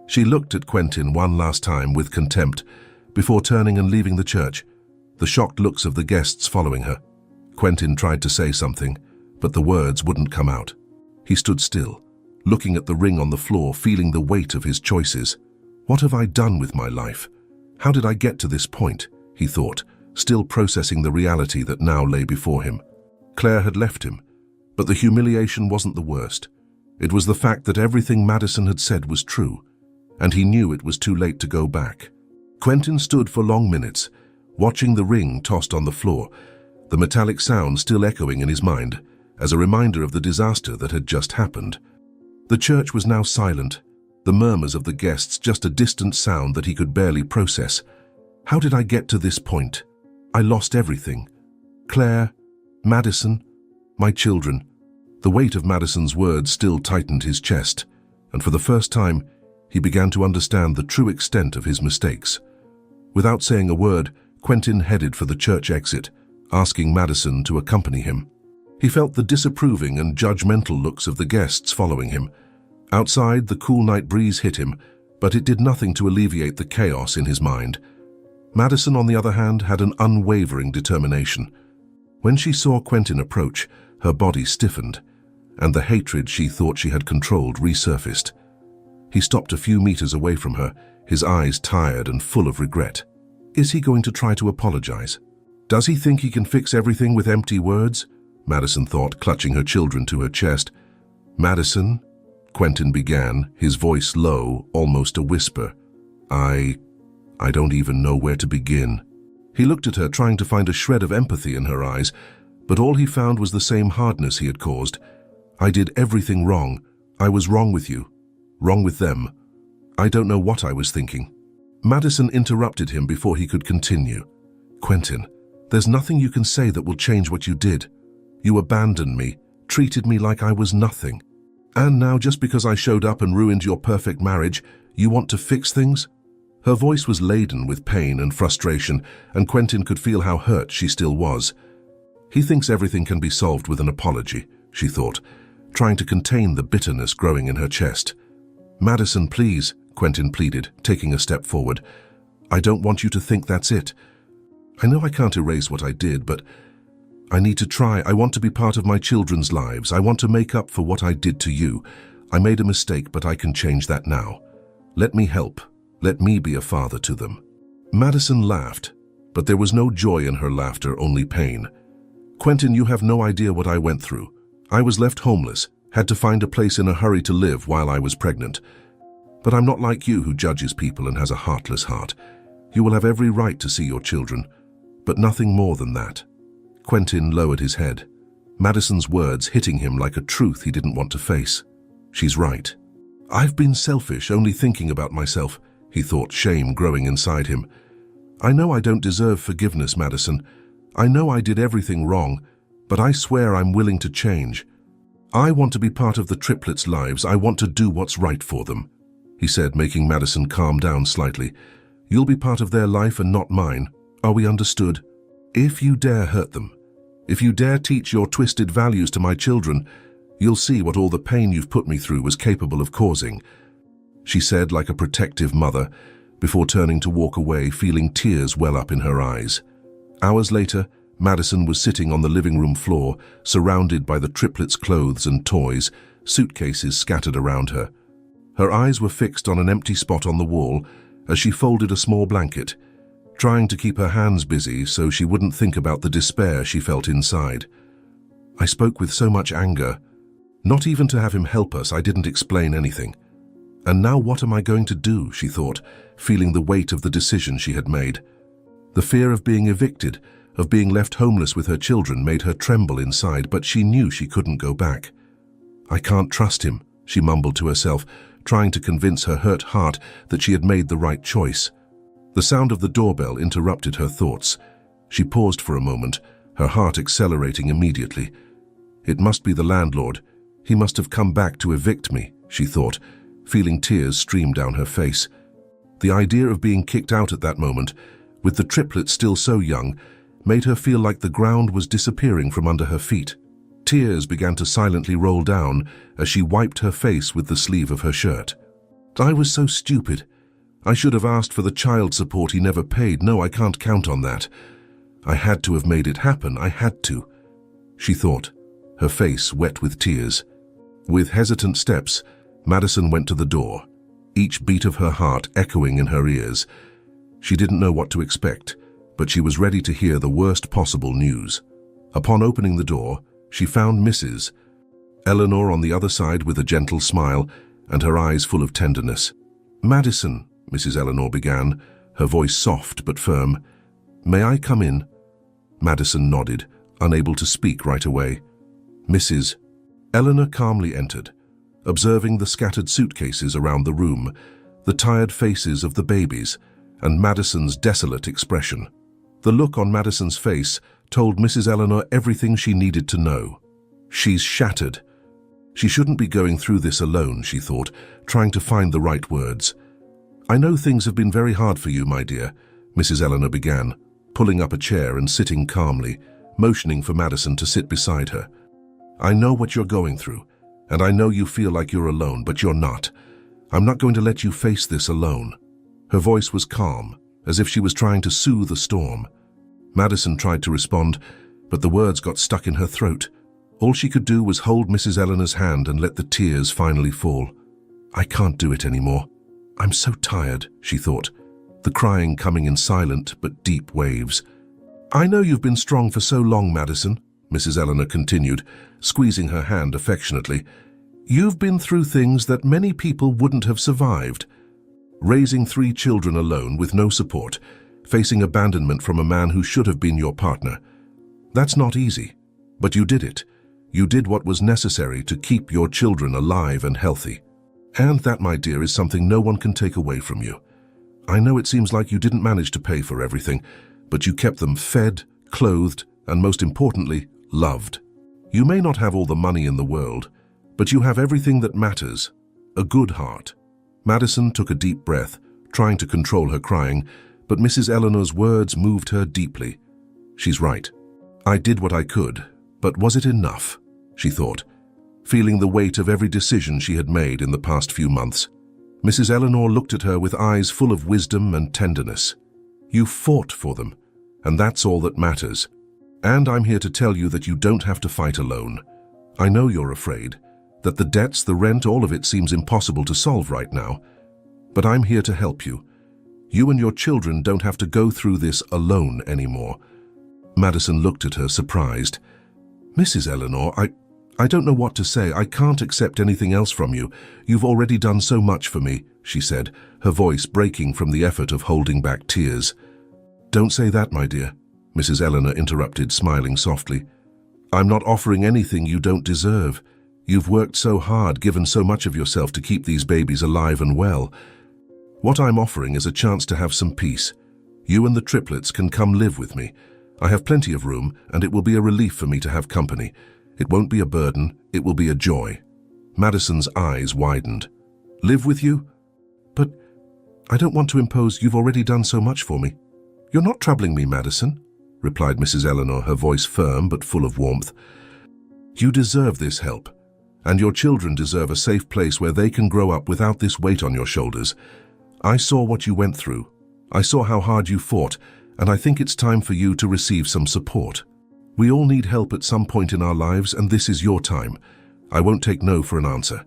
She looked at Quentin one last time with contempt, before turning and leaving the church, the shocked looks of the guests following her. Quentin tried to say something, but the words wouldn't come out. He stood still, looking at the ring on the floor, feeling the weight of his choices. "What have I done with my life? How did I get to this point?" he thought, still processing the reality that now lay before him. Claire had left him, but the humiliation wasn't the worst. It was the fact that everything Madison had said was true, and he knew it was too late to go back. Quentin stood for long minutes, watching the ring tossed on the floor, the metallic sound still echoing in his mind, as a reminder of the disaster that had just happened. The church was now silent, the murmurs of the guests just a distant sound that he could barely process. "How did I get to this point? I lost everything. Claire, Madison, my children." The weight of Madison's words still tightened his chest, and for the first time, he began to understand the true extent of his mistakes. Without saying a word, Quentin headed for the church exit, asking Madison to accompany him. He felt the disapproving and judgmental looks of the guests following him. Outside, the cool night breeze hit him, but it did nothing to alleviate the chaos in his mind. Madison, on the other hand, had an unwavering determination. When she saw Quentin approach, her body stiffened, and the hatred she thought she had controlled resurfaced. He stopped a few meters away from her, his eyes tired and full of regret. Is he going to try to apologize? Does he think he can fix everything with empty words? Madison thought, clutching her children to her chest. "Madison," Quentin began, his voice low, almost a whisper. I don't even know where to begin." He looked at her, trying to find a shred of empathy in her eyes, but all he found was the same hardness he had caused. "I did everything wrong. I was wrong with you. Wrong with them. I don't know what I was thinking." Madison interrupted him before he could continue. "Quentin, there's nothing you can say that will change what you did. You abandoned me, treated me like I was nothing. And now, just because I showed up and ruined your perfect marriage, you want to fix things?" Her voice was laden with pain and frustration, and Quentin could feel how hurt she still was. He thinks everything can be solved with an apology, she thought, trying to contain the bitterness growing in her chest. "Madison, please," Quentin pleaded, taking a step forward. "I don't want you to think that's it. I know I can't erase what I did, but I need to try. I want to be part of my children's lives. I want to make up for what I did to you. I made a mistake, but I can change that now. Let me help. Let me be a father to them." Madison laughed, but there was no joy in her laughter, only pain. "Quentin, you have no idea what I went through. I was left homeless, had to find a place in a hurry to live while I was pregnant. But I'm not like you, who judges people and has a heartless heart. You will have every right to see your children, but nothing more than that." Quentin lowered his head, Madison's words hitting him like a truth he didn't want to face. She's right. "I've been selfish, only thinking about myself," he thought, shame growing inside him. "I know I don't deserve forgiveness, Madison. I know I did everything wrong, but I swear I'm willing to change. I want to be part of the Triplets' lives. I want to do what's right for them," he said, making Madison calm down slightly. "You'll be part of their life and not mine. Are we understood? If you dare hurt them, if you dare teach your twisted values to my children, you'll see what all the pain you've put me through was capable of causing," she said like a protective mother, before turning to walk away, feeling tears well up in her eyes. Hours later, Madison was sitting on the living room floor, surrounded by the Triplets' clothes and toys, suitcases scattered around her. Her eyes were fixed on an empty spot on the wall as she folded a small blanket, trying to keep her hands busy so she wouldn't think about the despair she felt inside. "I spoke with so much anger. Not even to have him help us, I didn't explain anything. And now what am I going to do?" she thought, feeling the weight of the decision she had made. The fear of being evicted, of being left homeless with her children, made her tremble inside, but she knew she couldn't go back. "I can't trust him," she mumbled to herself, trying to convince her hurt heart that she had made the right choice. The sound of the doorbell interrupted her thoughts. She paused for a moment, her heart accelerating immediately. It must be the landlord. He must have come back to evict me, she thought, feeling tears stream down her face. The idea of being kicked out at that moment, with the triplets still so young, made her feel like the ground was disappearing from under her feet. Tears began to silently roll down as she wiped her face with the sleeve of her shirt. I was so stupid. I should have asked for the child support he never paid. No, I can't count on that. I had to have made it happen. I had to, she thought, her face wet with tears. With hesitant steps, Madison went to the door, each beat of her heart echoing in her ears. She didn't know what to expect, but she was ready to hear the worst possible news. Upon opening the door, she found Mrs. Eleanor on the other side with a gentle smile and her eyes full of tenderness. "Madison," Mrs. Eleanor began, her voice soft but firm. "May I come in?" Madison nodded, unable to speak right away. Mrs. Eleanor calmly entered, observing the scattered suitcases around the room, the tired faces of the babies, and Madison's desolate expression. The look on Madison's face told Mrs. Eleanor everything she needed to know. She's shattered. She shouldn't be going through this alone, she thought, trying to find the right words. "I know things have been very hard for you, my dear," Mrs. Eleanor began, pulling up a chair and sitting calmly, motioning for Madison to sit beside her. "I know what you're going through, and I know you feel like you're alone, but you're not. I'm not going to let you face this alone." Her voice was calm, as if she was trying to soothe a storm. Madison tried to respond, but the words got stuck in her throat. All she could do was hold Mrs. Eleanor's hand and let the tears finally fall. "I can't do it anymore. I'm so tired," she thought, the crying coming in silent but deep waves. "I know you've been strong for so long, Madison," Mrs. Eleanor continued, squeezing her hand affectionately. "You've been through things that many people wouldn't have survived. Raising 3 children alone with no support, facing abandonment from a man who should have been your partner. That's not easy, but you did it. You did what was necessary to keep your children alive and healthy. And that, my dear, is something no one can take away from you. I know it seems like you didn't manage to pay for everything, but you kept them fed, clothed, and most importantly, loved. You may not have all the money in the world, but you have everything that matters, a good heart." Madison took a deep breath, trying to control her crying, but Mrs. Eleanor's words moved her deeply. She's right. I did what I could, but was it enough? She thought, feeling the weight of every decision she had made in the past few months. Mrs. Eleanor looked at her with eyes full of wisdom and tenderness. You fought for them, and that's all that matters. And I'm here to tell you that you don't have to fight alone. I know you're afraid, that the debts, the rent, all of it seems impossible to solve right now. But I'm here to help you. You and your children don't have to go through this alone anymore. Madison looked at her, surprised. Mrs. Eleanor, I don't know what to say. I can't accept anything else from you. You've already done so much for me, she said, her voice breaking from the effort of holding back tears. Don't say that, my dear, Mrs. Eleanor interrupted, smiling softly. I'm not offering anything you don't deserve. You've worked so hard, given so much of yourself to keep these babies alive and well. What I'm offering is a chance to have some peace. You and the triplets can come live with me. I have plenty of room, and it will be a relief for me to have company. It won't be a burden, it will be a joy. Madison's eyes widened. Live with you? But I don't want to impose. You've already done so much for me. You're not troubling me, Madison, replied Mrs. Eleanor, her voice firm but full of warmth. You deserve this help, and your children deserve a safe place where they can grow up without this weight on your shoulders. I saw what you went through. I saw how hard you fought, and I think it's time for you to receive some support. We all need help at some point in our lives, and this is your time. I won't take no for an answer.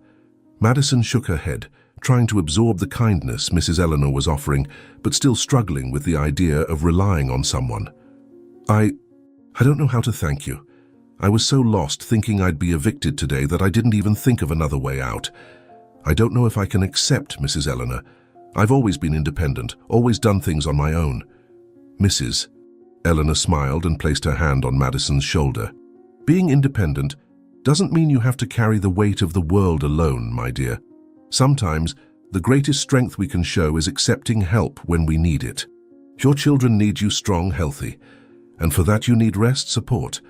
Madison shook her head, trying to absorb the kindness Mrs. Eleanor was offering, but still struggling with the idea of relying on someone. I don't know how to thank you. I was so lost thinking I'd be evicted today that I didn't even think of another way out. I don't know if I can accept, Mrs. Eleanor. I've always been independent, always done things on my own. Mrs. Eleanor smiled and placed her hand on Madison's shoulder. Being independent, doesn't mean you have to carry the weight of the world alone, my dear. Sometimes, the greatest strength we can show is accepting help when we need it. Your children need you strong, healthy, and for that you need rest, support.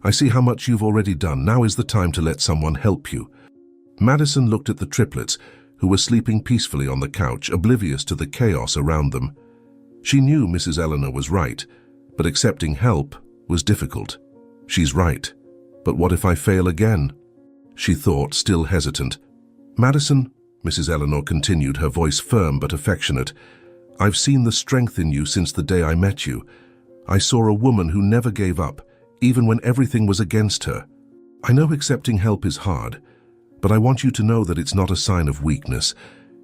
I see how much you've already done. Now is the time to let someone help you. Madison looked at the triplets, who were sleeping peacefully on the couch, oblivious to the chaos around them. She knew Mrs. Eleanor was right, but accepting help was difficult. She's right, but what if I fail again? She thought, still hesitant. Madison, Mrs. Eleanor continued, her voice firm but affectionate, I've seen the strength in you since the day I met you. I saw a woman who never gave up, even when everything was against her. I know accepting help is hard, but I want you to know that it's not a sign of weakness.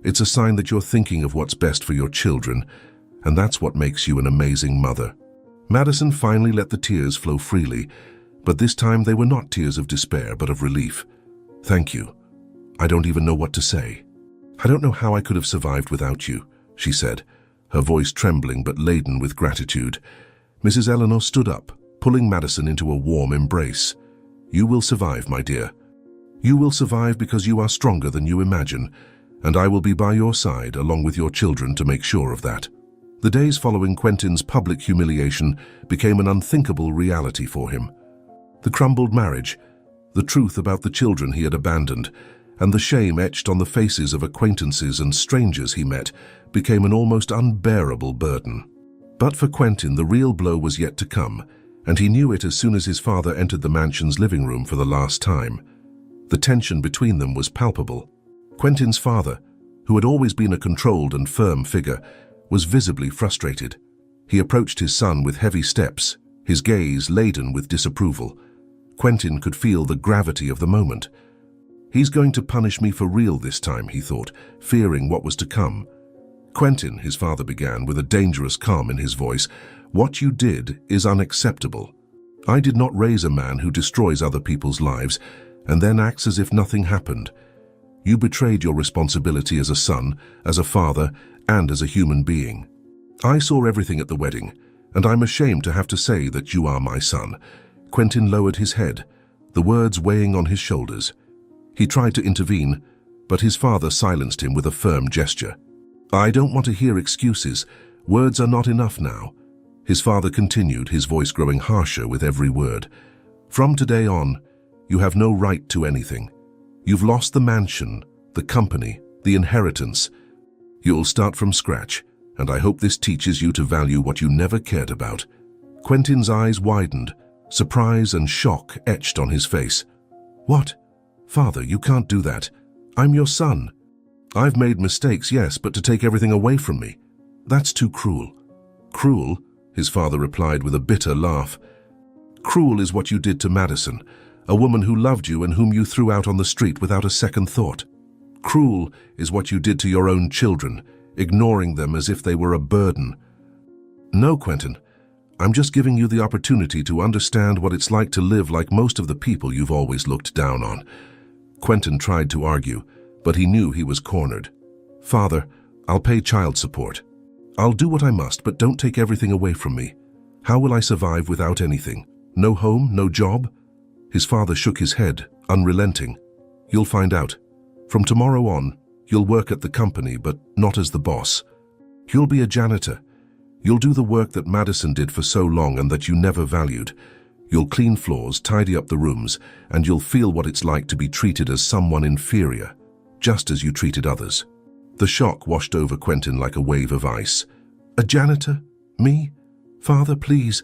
It's a sign that you're thinking of what's best for your children, and that's what makes you an amazing mother. Madison finally let the tears flow freely, but this time they were not tears of despair, but of relief. Thank you. I don't even know what to say. I don't know how I could have survived without you, she said, her voice trembling but laden with gratitude. Mrs. Eleanor stood up, pulling Madison into a warm embrace. You will survive, my dear. You will survive because you are stronger than you imagine, and I will be by your side along with your children to make sure of that. The days following Quentin's public humiliation became an unthinkable reality for him. The crumbled marriage, the truth about the children he had abandoned, and the shame etched on the faces of acquaintances and strangers he met became an almost unbearable burden. But for Quentin, the real blow was yet to come, and he knew it as soon as his father entered the mansion's living room for the last time. The tension between them was palpable. Quentin's father, who had always been a controlled and firm figure, was visibly frustrated. He approached his son with heavy steps, his gaze laden with disapproval. Quentin could feel the gravity of the moment. He's going to punish me for real this time, he thought, fearing what was to come. Quentin, his father began, with a dangerous calm in his voice, what you did is unacceptable. I did not raise a man who destroys other people's lives and then acts as if nothing happened. You betrayed your responsibility as a son, as a father, and as a human being. I saw everything at the wedding, and I'm ashamed to have to say that you are my son. Quentin lowered his head, the words weighing on his shoulders. He tried to intervene, but his father silenced him with a firm gesture. I don't want to hear excuses. Words are not enough now. His father continued, his voice growing harsher with every word. From today on, you have no right to anything. You've lost the mansion, the company, the inheritance. You'll start from scratch, and I hope this teaches you to value what you never cared about. Quentin's eyes widened, surprise and shock etched on his face. What? Father, you can't do that. I'm your son. I've made mistakes, yes, but to take everything away from me, that's too cruel. Cruel, his father replied with a bitter laugh. Cruel is what you did to Madison, a woman who loved you and whom you threw out on the street without a second thought. Cruel is what you did to your own children, ignoring them as if they were a burden. No, Quentin, I'm just giving you the opportunity to understand what it's like to live like most of the people you've always looked down on. Quentin tried to argue, but he knew he was cornered. Father, I'll pay child support. I'll do what I must, but don't take everything away from me. How will I survive without anything? No home, no job? His father shook his head, unrelenting. You'll find out. From tomorrow on, you'll work at the company, but not as the boss. You'll be a janitor. You'll do the work that Madison did for so long and that you never valued. You'll clean floors, tidy up the rooms, and you'll feel what it's like to be treated as someone inferior, just as you treated others. The shock washed over Quentin like a wave of ice. A janitor? Me? Father, please.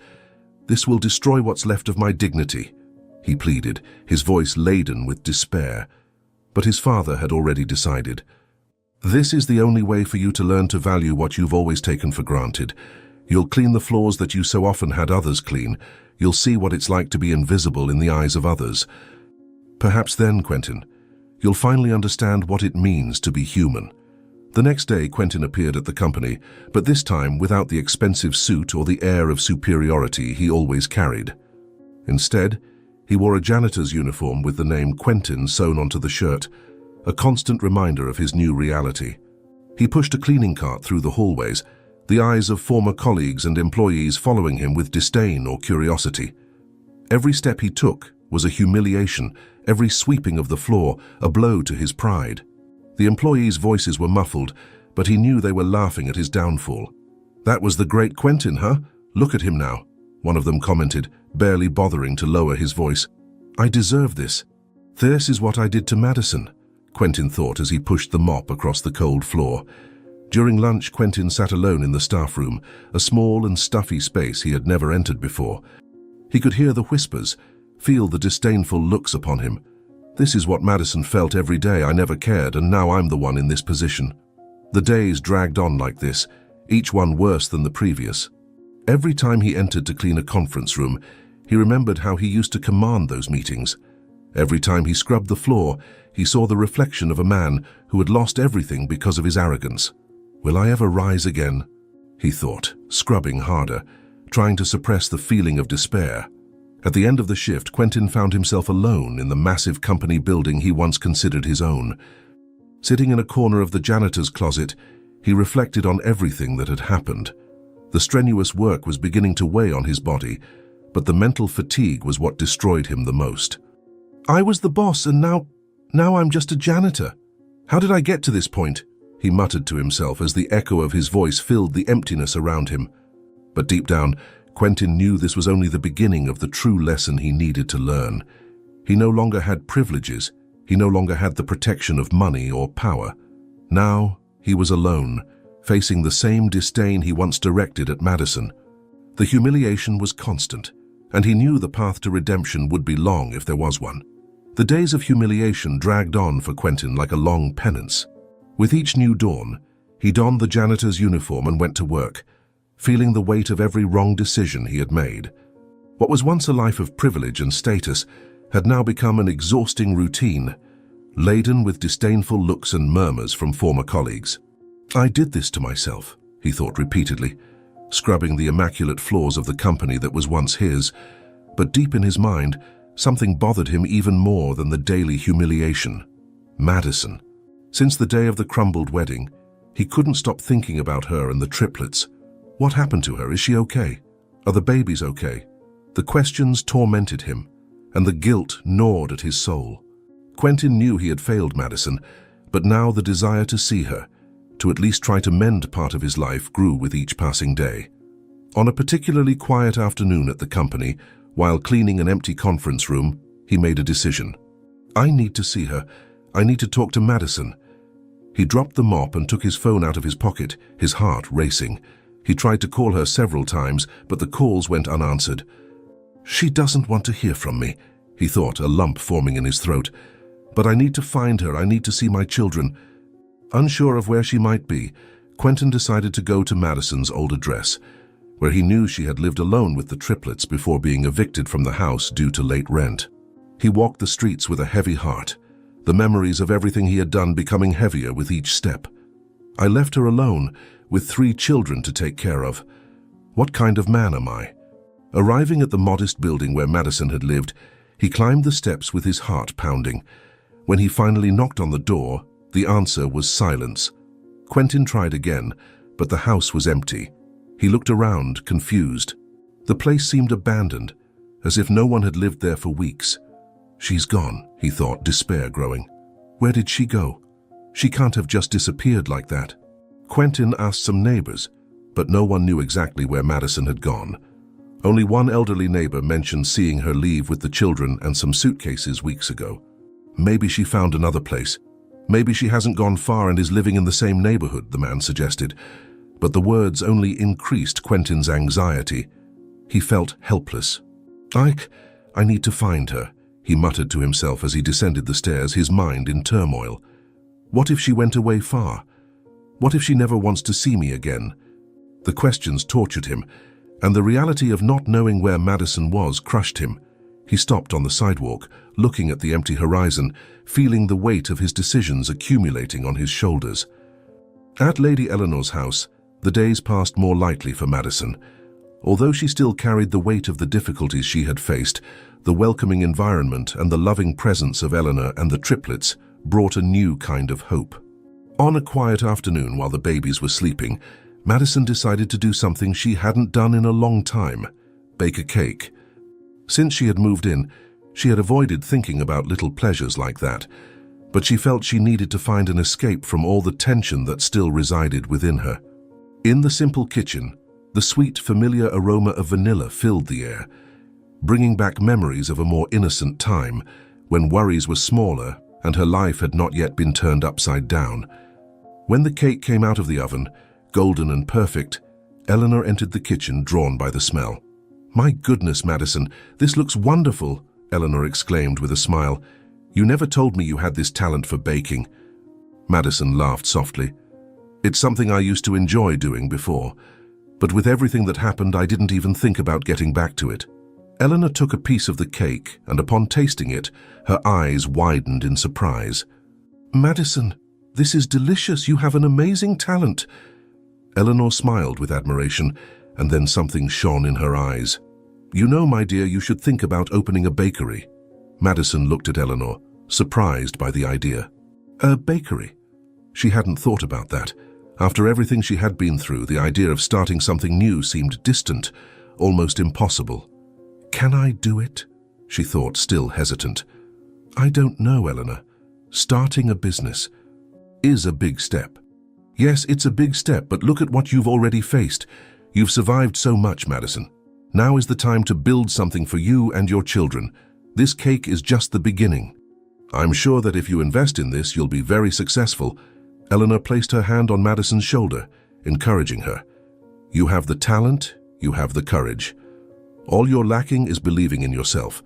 This will destroy what's left of my dignity, he pleaded, his voice laden with despair. But his father had already decided. This is the only way for you to learn to value what you've always taken for granted. You'll clean the floors that you so often had others clean. You'll see what it's like to be invisible in the eyes of others. Perhaps then, Quentin, you'll finally understand what it means to be human. The next day, Quentin appeared at the company, but this time without the expensive suit or the air of superiority he always carried. Instead, he wore a janitor's uniform with the name Quentin sewn onto the shirt, a constant reminder of his new reality. He pushed a cleaning cart through the hallways, the eyes of former colleagues and employees following him with disdain or curiosity. Every step he took was a humiliation, every sweeping of the floor a blow to his pride. The employees' voices were muffled, but he knew they were laughing at his downfall. "That was the great Quentin, huh? Look at him now," one of them commented, barely bothering to lower his voice. "I deserve this. This is what I did to Madison," Quentin thought as he pushed the mop across the cold floor. During lunch, Quentin sat alone in the staff room, a small and stuffy space he had never entered before. He could hear the whispers, feel the disdainful looks upon him. "This is what Madison felt every day. I never cared, and now I'm the one in this position." The days dragged on like this, each one worse than the previous. Every time he entered to clean a conference room, he remembered how he used to command those meetings. Every time he scrubbed the floor, he saw the reflection of a man who had lost everything because of his arrogance. "Will I ever rise again?" he thought, scrubbing harder, trying to suppress the feeling of despair. At the end of the shift, Quentin found himself alone in the massive company building he once considered his own. Sitting in a corner of the janitor's closet, he reflected on everything that had happened. The strenuous work was beginning to weigh on his body, but the mental fatigue was what destroyed him the most. "I was the boss, and now I'm just a janitor. How did I get to this point?" he muttered to himself as the echo of his voice filled the emptiness around him. But deep down, Quentin knew this was only the beginning of the true lesson he needed to learn. He no longer had privileges. He no longer had the protection of money or power. Now he was alone, facing the same disdain he once directed at Madison. The humiliation was constant, and he knew the path to redemption would be long if there was one. The days of humiliation dragged on for Quentin like a long penance. With each new dawn, he donned the janitor's uniform and went to work, feeling the weight of every wrong decision he had made. What was once a life of privilege and status had now become an exhausting routine, laden with disdainful looks and murmurs from former colleagues. "I did this to myself," he thought repeatedly, scrubbing the immaculate floors of the company that was once his. But deep in his mind, something bothered him even more than the daily humiliation. Madison. Since the day of the crumbled wedding, he couldn't stop thinking about her and the triplets. What happened to her? Is she okay? Are the babies okay? The questions tormented him, and the guilt gnawed at his soul. Quentin knew he had failed Madison, but now the desire to see her, to at least try to mend part of his life, grew with each passing day. On a particularly quiet afternoon at the company, while cleaning an empty conference room, he made a decision. "I need to see her. I need to talk to Madison." He dropped the mop and took his phone out of his pocket, his heart racing. He tried to call her several times, but the calls went unanswered. "She doesn't want to hear from me," he thought, a lump forming in his throat. "But I need to find her. I need to see my children." Unsure of where she might be, Quentin decided to go to Madison's old address, where he knew she had lived alone with the triplets before being evicted from the house due to late rent. He walked the streets with a heavy heart, the memories of everything he had done becoming heavier with each step. "I left her alone, with 3 children to take care of. What kind of man am I?" Arriving at the modest building where Madison had lived, he climbed the steps with his heart pounding. When he finally knocked on the door, the answer was silence. Quentin tried again, but the house was empty. He looked around, confused. The place seemed abandoned, as if no one had lived there for weeks. "She's gone," he thought, despair growing. "Where did she go? She can't have just disappeared like that." Quentin asked some neighbors, but no one knew exactly where Madison had gone. Only one elderly neighbor mentioned seeing her leave with the children and some suitcases weeks ago. "Maybe she found another place. Maybe she hasn't gone far and is living in the same neighborhood," the man suggested. But the words only increased Quentin's anxiety. He felt helpless. I need to find her," he muttered to himself as he descended the stairs, his mind in turmoil. "What if she went away far? What if she never wants to see me again?" The questions tortured him, and the reality of not knowing where Madison was crushed him. He stopped on the sidewalk, looking at the empty horizon, feeling the weight of his decisions accumulating on his shoulders. At Lady Eleanor's house, the days passed more lightly for Madison. Although she still carried the weight of the difficulties she had faced, the welcoming environment and the loving presence of Eleanor and the triplets brought a new kind of hope. On a quiet afternoon while the babies were sleeping, Madison decided to do something she hadn't done in a long time: bake a cake. Since she had moved in, She had avoided thinking about little pleasures like that, but she felt she needed to find an escape from all the tension that still resided within her. In the simple kitchen, the sweet, familiar aroma of vanilla filled the air, bringing back memories of a more innocent time when worries were smaller and her life had not yet been turned upside down. When the cake came out of the oven, golden and perfect, Eleanor entered the kitchen, drawn by the smell. "My goodness, Madison, this looks wonderful," Eleanor exclaimed with a smile. "You never told me you had this talent for baking." Madison laughed softly. "It's something I used to enjoy doing before, but with everything that happened, I didn't even think about getting back to it." Eleanor took a piece of the cake, and upon tasting it, her eyes widened in surprise. "Madison, this is delicious. You have an amazing talent." Eleanor smiled with admiration, and then something shone in her eyes. "You know, my dear, you should think about opening a bakery." Madison looked at Eleanor, surprised by the idea. A bakery? She hadn't thought about that. After everything she had been through, the idea of starting something new seemed distant, almost impossible. "Can I do it?" she thought, still hesitant. "I don't know, Eleanor. Starting a business is a big step." "Yes, it's a big step, but look at what you've already faced. You've survived so much, Madison. Now is the time to build something for you and your children. This cake is just the beginning. I'm sure that if you invest in this, you'll be very successful." Eleanor placed her hand on Madison's shoulder, encouraging her. "You have the talent, you have the courage. All you're lacking is believing in yourself."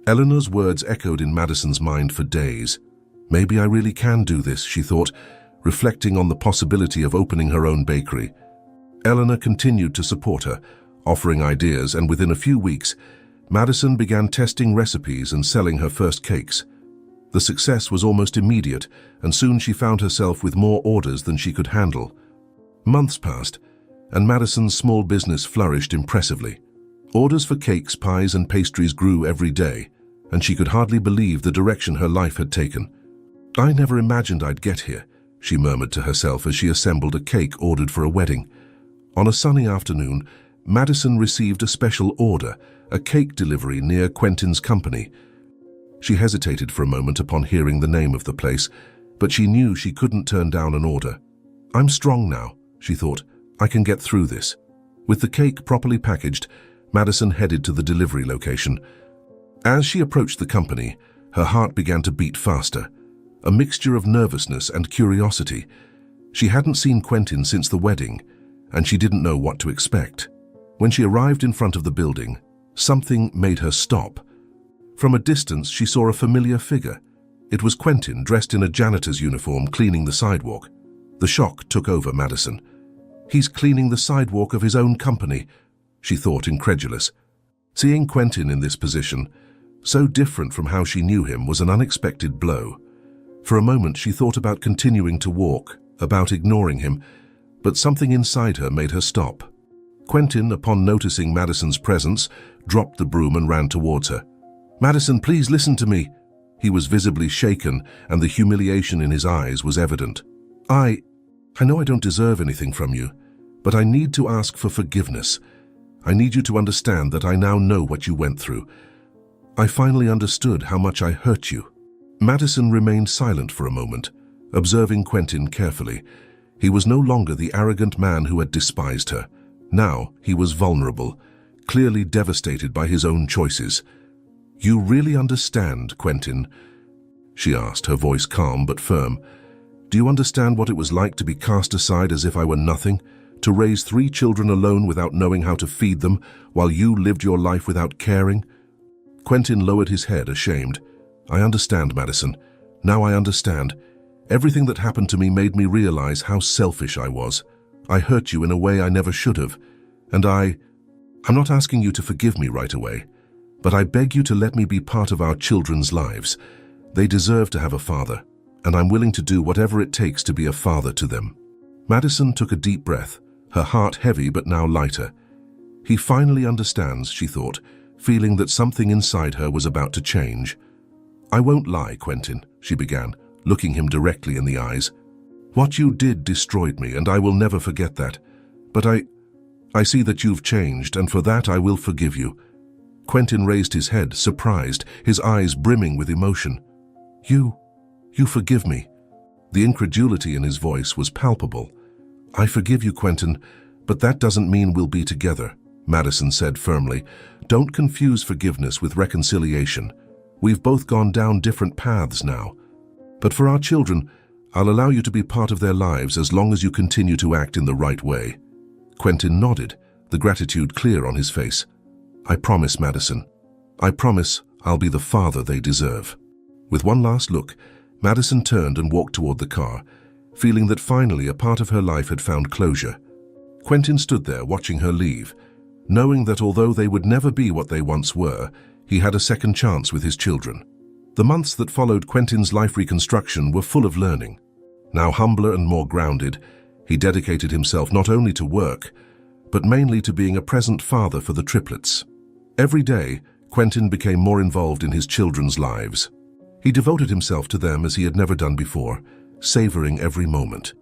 Eleanor's words echoed in Madison's mind for days. Maybe I really can do this, she thought, reflecting on the possibility of opening her own bakery. Eleanor continued to support her, offering ideas, and within a few weeks, Madison began testing recipes and selling her first cakes. The success was almost immediate, and soon she found herself with more orders than she could handle. Months passed, and Madison's small business flourished impressively. Orders for cakes, pies, and pastries grew every day, and she could hardly believe the direction her life had taken. "I never imagined I'd get here," she murmured to herself as she assembled a cake ordered for a wedding. On a sunny afternoon, Madison received a special order, a cake delivery near Quentin's company. She hesitated for a moment upon hearing the name of the place, but she knew she couldn't turn down an order. "I'm strong now," she thought. "I can get through this." With the cake properly packaged, Madison headed to the delivery location. As she approached the company, her heart began to beat faster, a mixture of nervousness and curiosity. She hadn't seen Quentin since the wedding, and she didn't know what to expect. When she arrived in front of the building, something made her stop. From a distance, she saw a familiar figure. It was Quentin, dressed in a janitor's uniform, cleaning the sidewalk. The shock took over Madison. "He's cleaning the sidewalk of his own company," she thought, incredulous. Seeing Quentin in this position, so different from how she knew him, was an unexpected blow. For a moment, she thought about continuing to walk, about ignoring him, but something inside her made her stop. Quentin, upon noticing Madison's presence, dropped the broom and ran towards her. "Madison, please listen to me." He was visibly shaken, and the humiliation in his eyes was evident. I know I don't deserve anything from you, but I need to ask for forgiveness. I need you to understand that I now know what you went through. I finally understood how much I hurt you." Madison remained silent for a moment, observing Quentin carefully. He was no longer the arrogant man who had despised her. Now he was vulnerable, clearly devastated by his own choices. "You really understand, Quentin?" she asked, her voice calm but firm. "Do you understand what it was like to be cast aside as if I were nothing? To raise 3 children alone without knowing how to feed them, while you lived your life without caring?" Quentin lowered his head, ashamed. "I understand, Madison. Now I understand. Everything that happened to me made me realize how selfish I was. I hurt you in a way I never should have. And I'm not asking you to forgive me right away, but I beg you to let me be part of our children's lives. They deserve to have a father, and I'm willing to do whatever it takes to be a father to them." Madison took a deep breath, her heart heavy but now lighter. He finally understands, she thought, feeling that something inside her was about to change. "I won't lie, Quentin," she began, looking him directly in the eyes. "What you did destroyed me, and I will never forget that. But I see that you've changed, and for that I will forgive you." Quentin raised his head, surprised, his eyes brimming with emotion. You forgive me." The incredulity in his voice was palpable. "I forgive you, Quentin, but that doesn't mean we'll be together," Madison said firmly. "Don't confuse forgiveness with reconciliation. We've both gone down different paths now. But for our children, I'll allow you to be part of their lives as long as you continue to act in the right way." Quentin nodded, the gratitude clear on his face. "I promise, Madison. I promise I'll be the father they deserve." With one last look, Madison turned and walked toward the car, feeling that finally a part of her life had found closure. Quentin stood there watching her leave, knowing that although they would never be what they once were, he had a second chance with his children. The months that followed Quentin's life reconstruction were full of learning. Now humbler and more grounded, he dedicated himself not only to work, but mainly to being a present father for the triplets. Every day, Quentin became more involved in his children's lives. He devoted himself to them as he had never done before, savoring every moment.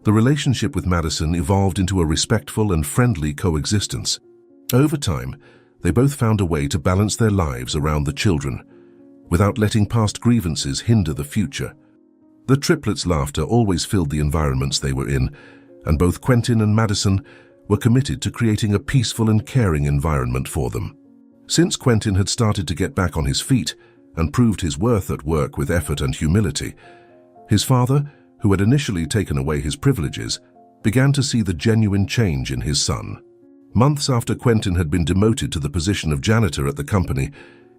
The relationship with Madison evolved into a respectful and friendly coexistence. Over time, they both found a way to balance their lives around the children, without letting past grievances hinder the future. The triplets' laughter always filled the environments they were in, and both Quentin and Madison were committed to creating a peaceful and caring environment for them. Since Quentin had started to get back on his feet and proved his worth at work with effort and humility, his father, who had initially taken away his privileges, began to see the genuine change in his son. Months after Quentin had been demoted to the position of janitor at the company,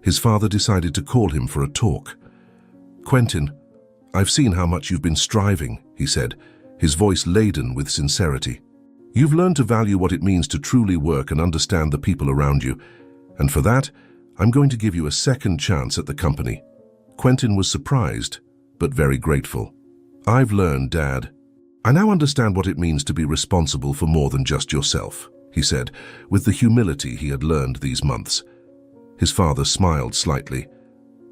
his father decided to call him for a talk. "Quentin, I've seen how much you've been striving," he said, his voice laden with sincerity. "You've learned to value what it means to truly work and understand the people around you, and for that, I'm going to give you a second chance at the company." Quentin was surprised, but very grateful. "I've learned, Dad. I now understand what it means to be responsible for more than just yourself," he said, with the humility he had learned these months. His father smiled slightly.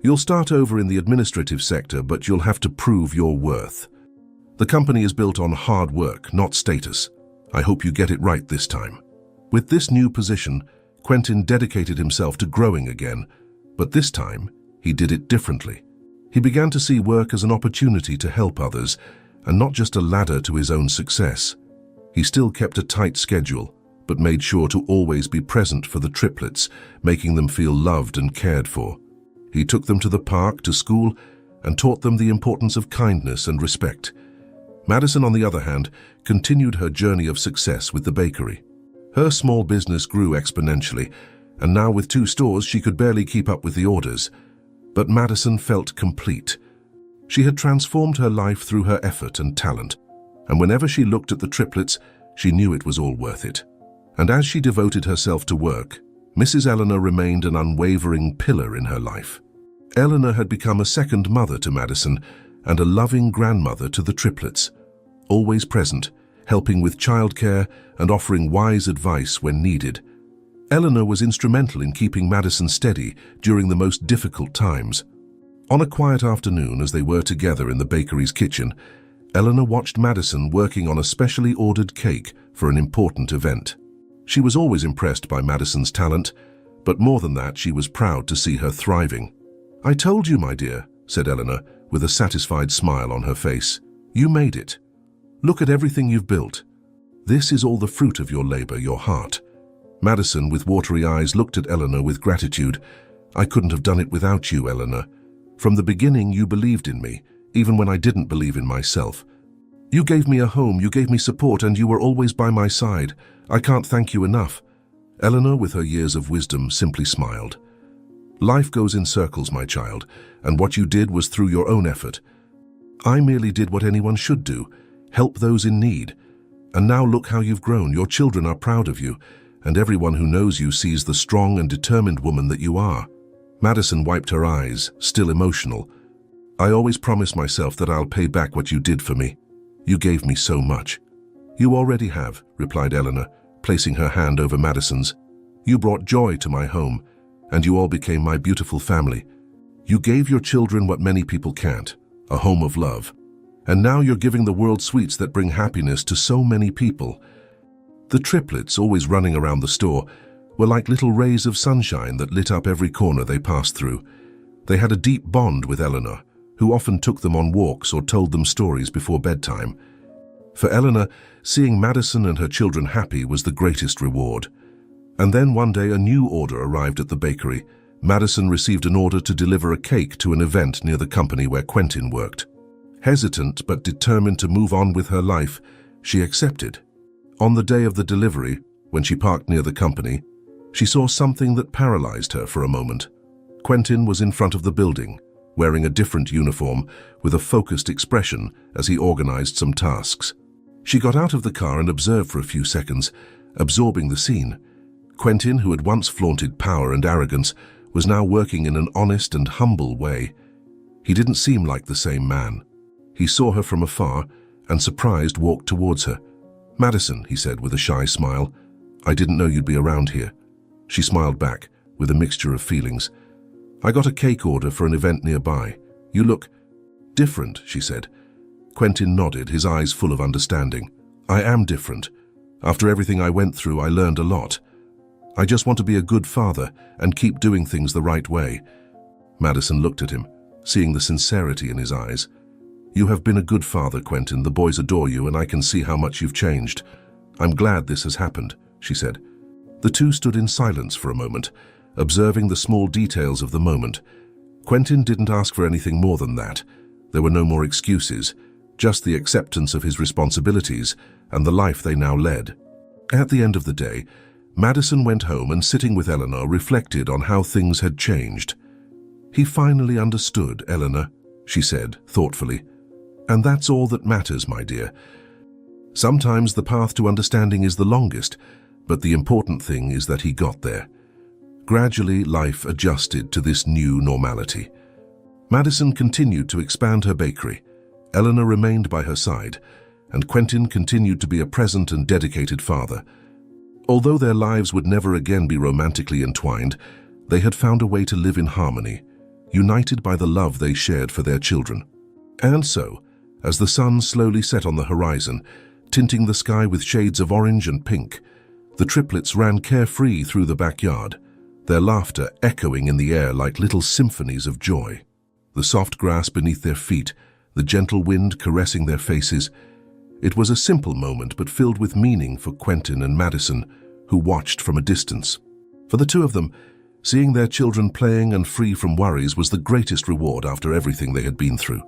"You'll start over in the administrative sector, but you'll have to prove your worth. The company is built on hard work, not status. I hope you get it right this time." With this new position, Quentin dedicated himself to growing again, but this time, he did it differently. He began to see work as an opportunity to help others, and not just a ladder to his own success. He still kept a tight schedule, but made sure to always be present for the triplets, making them feel loved and cared for. He took them to the park, to school, and taught them the importance of kindness and respect. Madison, on the other hand, continued her journey of success with the bakery. Her small business grew exponentially, and now with 2 stores she could barely keep up with the orders. But Madison felt complete. She had transformed her life through her effort and talent, and whenever she looked at the triplets, she knew it was all worth it. And as she devoted herself to work, Mrs. Eleanor remained an unwavering pillar in her life. Eleanor had become a second mother to Madison and a loving grandmother to the triplets, always present, helping with childcare and offering wise advice when needed. Eleanor was instrumental in keeping Madison steady during the most difficult times. On a quiet afternoon, as they were together in the bakery's kitchen, Eleanor watched Madison working on a specially ordered cake for an important event. She was always impressed by Madison's talent, but more than that, she was proud to see her thriving. "I told you, my dear," said Eleanor, with a satisfied smile on her face. "You made it. Look at everything you've built. This is all the fruit of your labor, your heart." Madison, with watery eyes, looked at Eleanor with gratitude. "I couldn't have done it without you, Eleanor. From the beginning, you believed in me, even when I didn't believe in myself. You gave me a home, you gave me support, and you were always by my side. I can't thank you enough." Eleanor, with her years of wisdom, simply smiled. "Life goes in circles, my child, and what you did was through your own effort. I merely did what anyone should do, help those in need. And now look how you've grown. Your children are proud of you, and everyone who knows you sees the strong and determined woman that you are." Madison wiped her eyes, still emotional. "I always promise myself that I'll pay back what you did for me. You gave me so much." "You already have," replied Eleanor, placing her hand over Madison's. "You brought joy to my home, and you all became my beautiful family. You gave your children what many people can't, a home of love. And now you're giving the world sweets that bring happiness to so many people." The triplets, always running around the store, were like little rays of sunshine that lit up every corner they passed through. They had a deep bond with Eleanor, who often took them on walks or told them stories before bedtime. For Eleanor, seeing Madison and her children happy was the greatest reward. And then one day a new order arrived at the bakery. Madison received an order to deliver a cake to an event near the company where Quentin worked. Hesitant but determined to move on with her life, she accepted. On the day of the delivery, when she parked near the company, she saw something that paralyzed her for a moment. Quentin was in front of the building, wearing a different uniform with a focused expression as he organized some tasks. She got out of the car and observed for a few seconds, absorbing the scene. Quentin, who had once flaunted power and arrogance, was now working in an honest and humble way. He didn't seem like the same man. He saw her from afar and, surprised, walked towards her. "Madison," he said with a shy smile, "I didn't know you'd be around here." She smiled back, with a mixture of feelings. "I got a cake order for an event nearby. You look different," she said. Quentin nodded, his eyes full of understanding. "I am different. After everything I went through, I learned a lot. I just want to be a good father and keep doing things the right way." Madison looked at him, seeing the sincerity in his eyes. "You have been a good father, Quentin. The boys adore you, and I can see how much you've changed. I'm glad this has happened," she said. The two stood in silence for a moment, observing the small details of the moment. Quentin didn't ask for anything more than that. There were no more excuses, just the acceptance of his responsibilities and the life they now led. At the end of the day, Madison went home and, sitting with Eleanor, reflected on how things had changed. "He finally understood, Eleanor," she said thoughtfully. "And that's all that matters, my dear. Sometimes the path to understanding is the longest, but the important thing is that he got there." Gradually, life adjusted to this new normality. Madison continued to expand her bakery. Eleanor remained by her side, and Quentin continued to be a present and dedicated father. Although their lives would never again be romantically entwined, they had found a way to live in harmony, united by the love they shared for their children. And so, as the sun slowly set on the horizon, tinting the sky with shades of orange and pink, the triplets ran carefree through the backyard, their laughter echoing in the air like little symphonies of joy. The soft grass beneath their feet, the gentle wind caressing their faces. It was a simple moment but filled with meaning for Quentin and Madison, who watched from a distance. For the two of them, seeing their children playing and free from worries was the greatest reward after everything they had been through.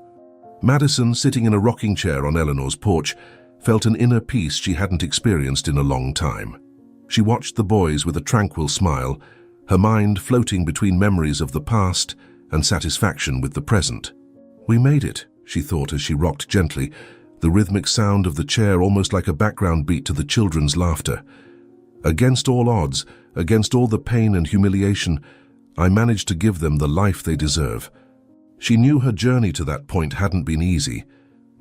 Madison, sitting in a rocking chair on Eleanor's porch, felt an inner peace she hadn't experienced in a long time. She watched the boys with a tranquil smile, her mind floating between memories of the past and satisfaction with the present. "We made it," she thought as she rocked gently, the rhythmic sound of the chair almost like a background beat to the children's laughter. "Against all odds, against all the pain and humiliation, I managed to give them the life they deserve." She knew her journey to that point hadn't been easy,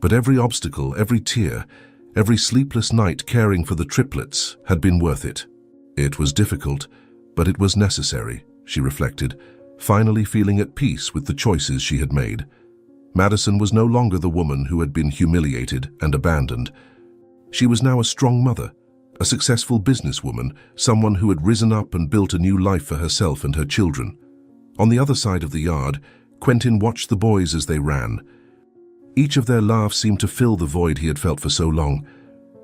but every obstacle, every tear, every sleepless night caring for the triplets had been worth it. It was difficult, but it was necessary, she reflected, finally feeling at peace with the choices she had made. Madison was no longer the woman who had been humiliated and abandoned. She was now a strong mother, a successful businesswoman, someone who had risen up and built a new life for herself and her children. On the other side of the yard, Quentin watched the boys as they ran. Each of their laughs seemed to fill the void he had felt for so long.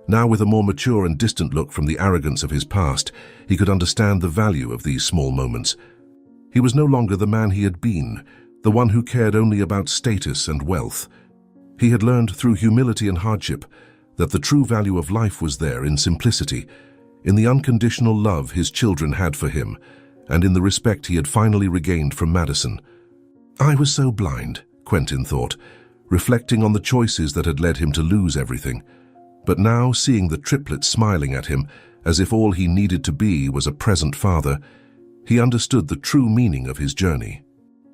Now, with a more mature and distant look from the arrogance of his past, he could understand the value of these small moments. He was no longer the man he had been, the one who cared only about status and wealth. He had learned through humility and hardship that the true value of life was there in simplicity, in the unconditional love his children had for him, and in the respect he had finally regained from Madison. "I was so blind," Quentin thought, reflecting on the choices that had led him to lose everything. But now, seeing the triplets smiling at him, as if all he needed to be was a present father, he understood the true meaning of his journey.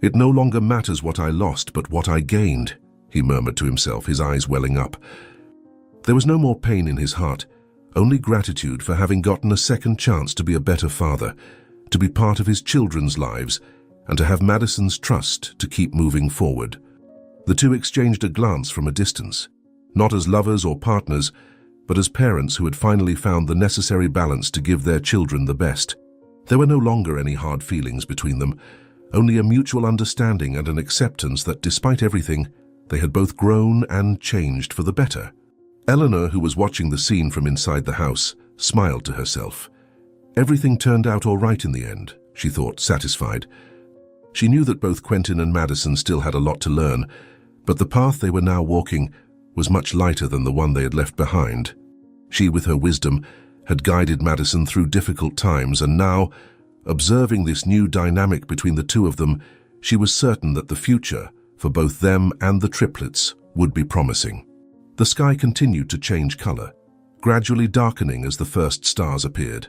"It no longer matters what I lost, but what I gained," he murmured to himself, his eyes welling up. There was no more pain in his heart, only gratitude for having gotten a second chance to be a better father, to be part of his children's lives, and to have Madison's trust to keep moving forward. The two exchanged a glance from a distance, not as lovers or partners, but as parents who had finally found the necessary balance to give their children the best. There were no longer any hard feelings between them, only a mutual understanding and an acceptance that despite everything, they had both grown and changed for the better. Eleanor, who was watching the scene from inside the house, smiled to herself. Everything turned out all right in the end, she thought, satisfied. She knew that both Quentin and Madison still had a lot to learn, but the path they were now walking was much lighter than the one they had left behind. She, with her wisdom, had guided Madison through difficult times, and now, observing this new dynamic between the two of them, she was certain that the future, for both them and the triplets, would be promising. The sky continued to change color, gradually darkening as the first stars appeared.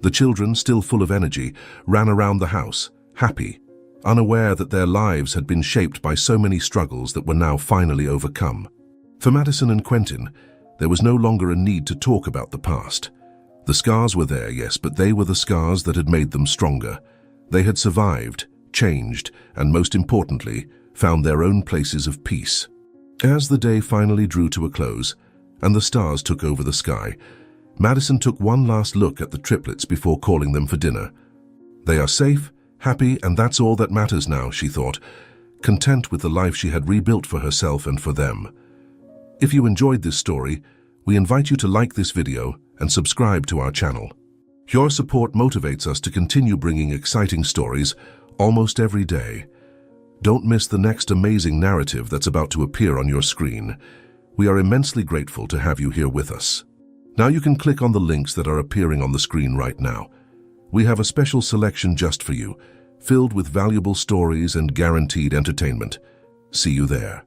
The children, still full of energy, ran around the house, happy, unaware that their lives had been shaped by so many struggles that were now finally overcome. For Madison and Quentin, there was no longer a need to talk about the past. The scars were there, yes, but they were the scars that had made them stronger. They had survived, changed, and most importantly, found their own places of peace. As the day finally drew to a close, and the stars took over the sky, Madison took one last look at the triplets before calling them for dinner. They are safe, happy, and that's all that matters now, she thought, content with the life she had rebuilt for herself and for them. If you enjoyed this story, we invite you to like this video and subscribe to our channel. Your support motivates us to continue bringing exciting stories almost every day. Don't miss the next amazing narrative that's about to appear on your screen. We are immensely grateful to have you here with us. Now you can click on the links that are appearing on the screen right now. We have a special selection just for you, filled with valuable stories and guaranteed entertainment. See you there.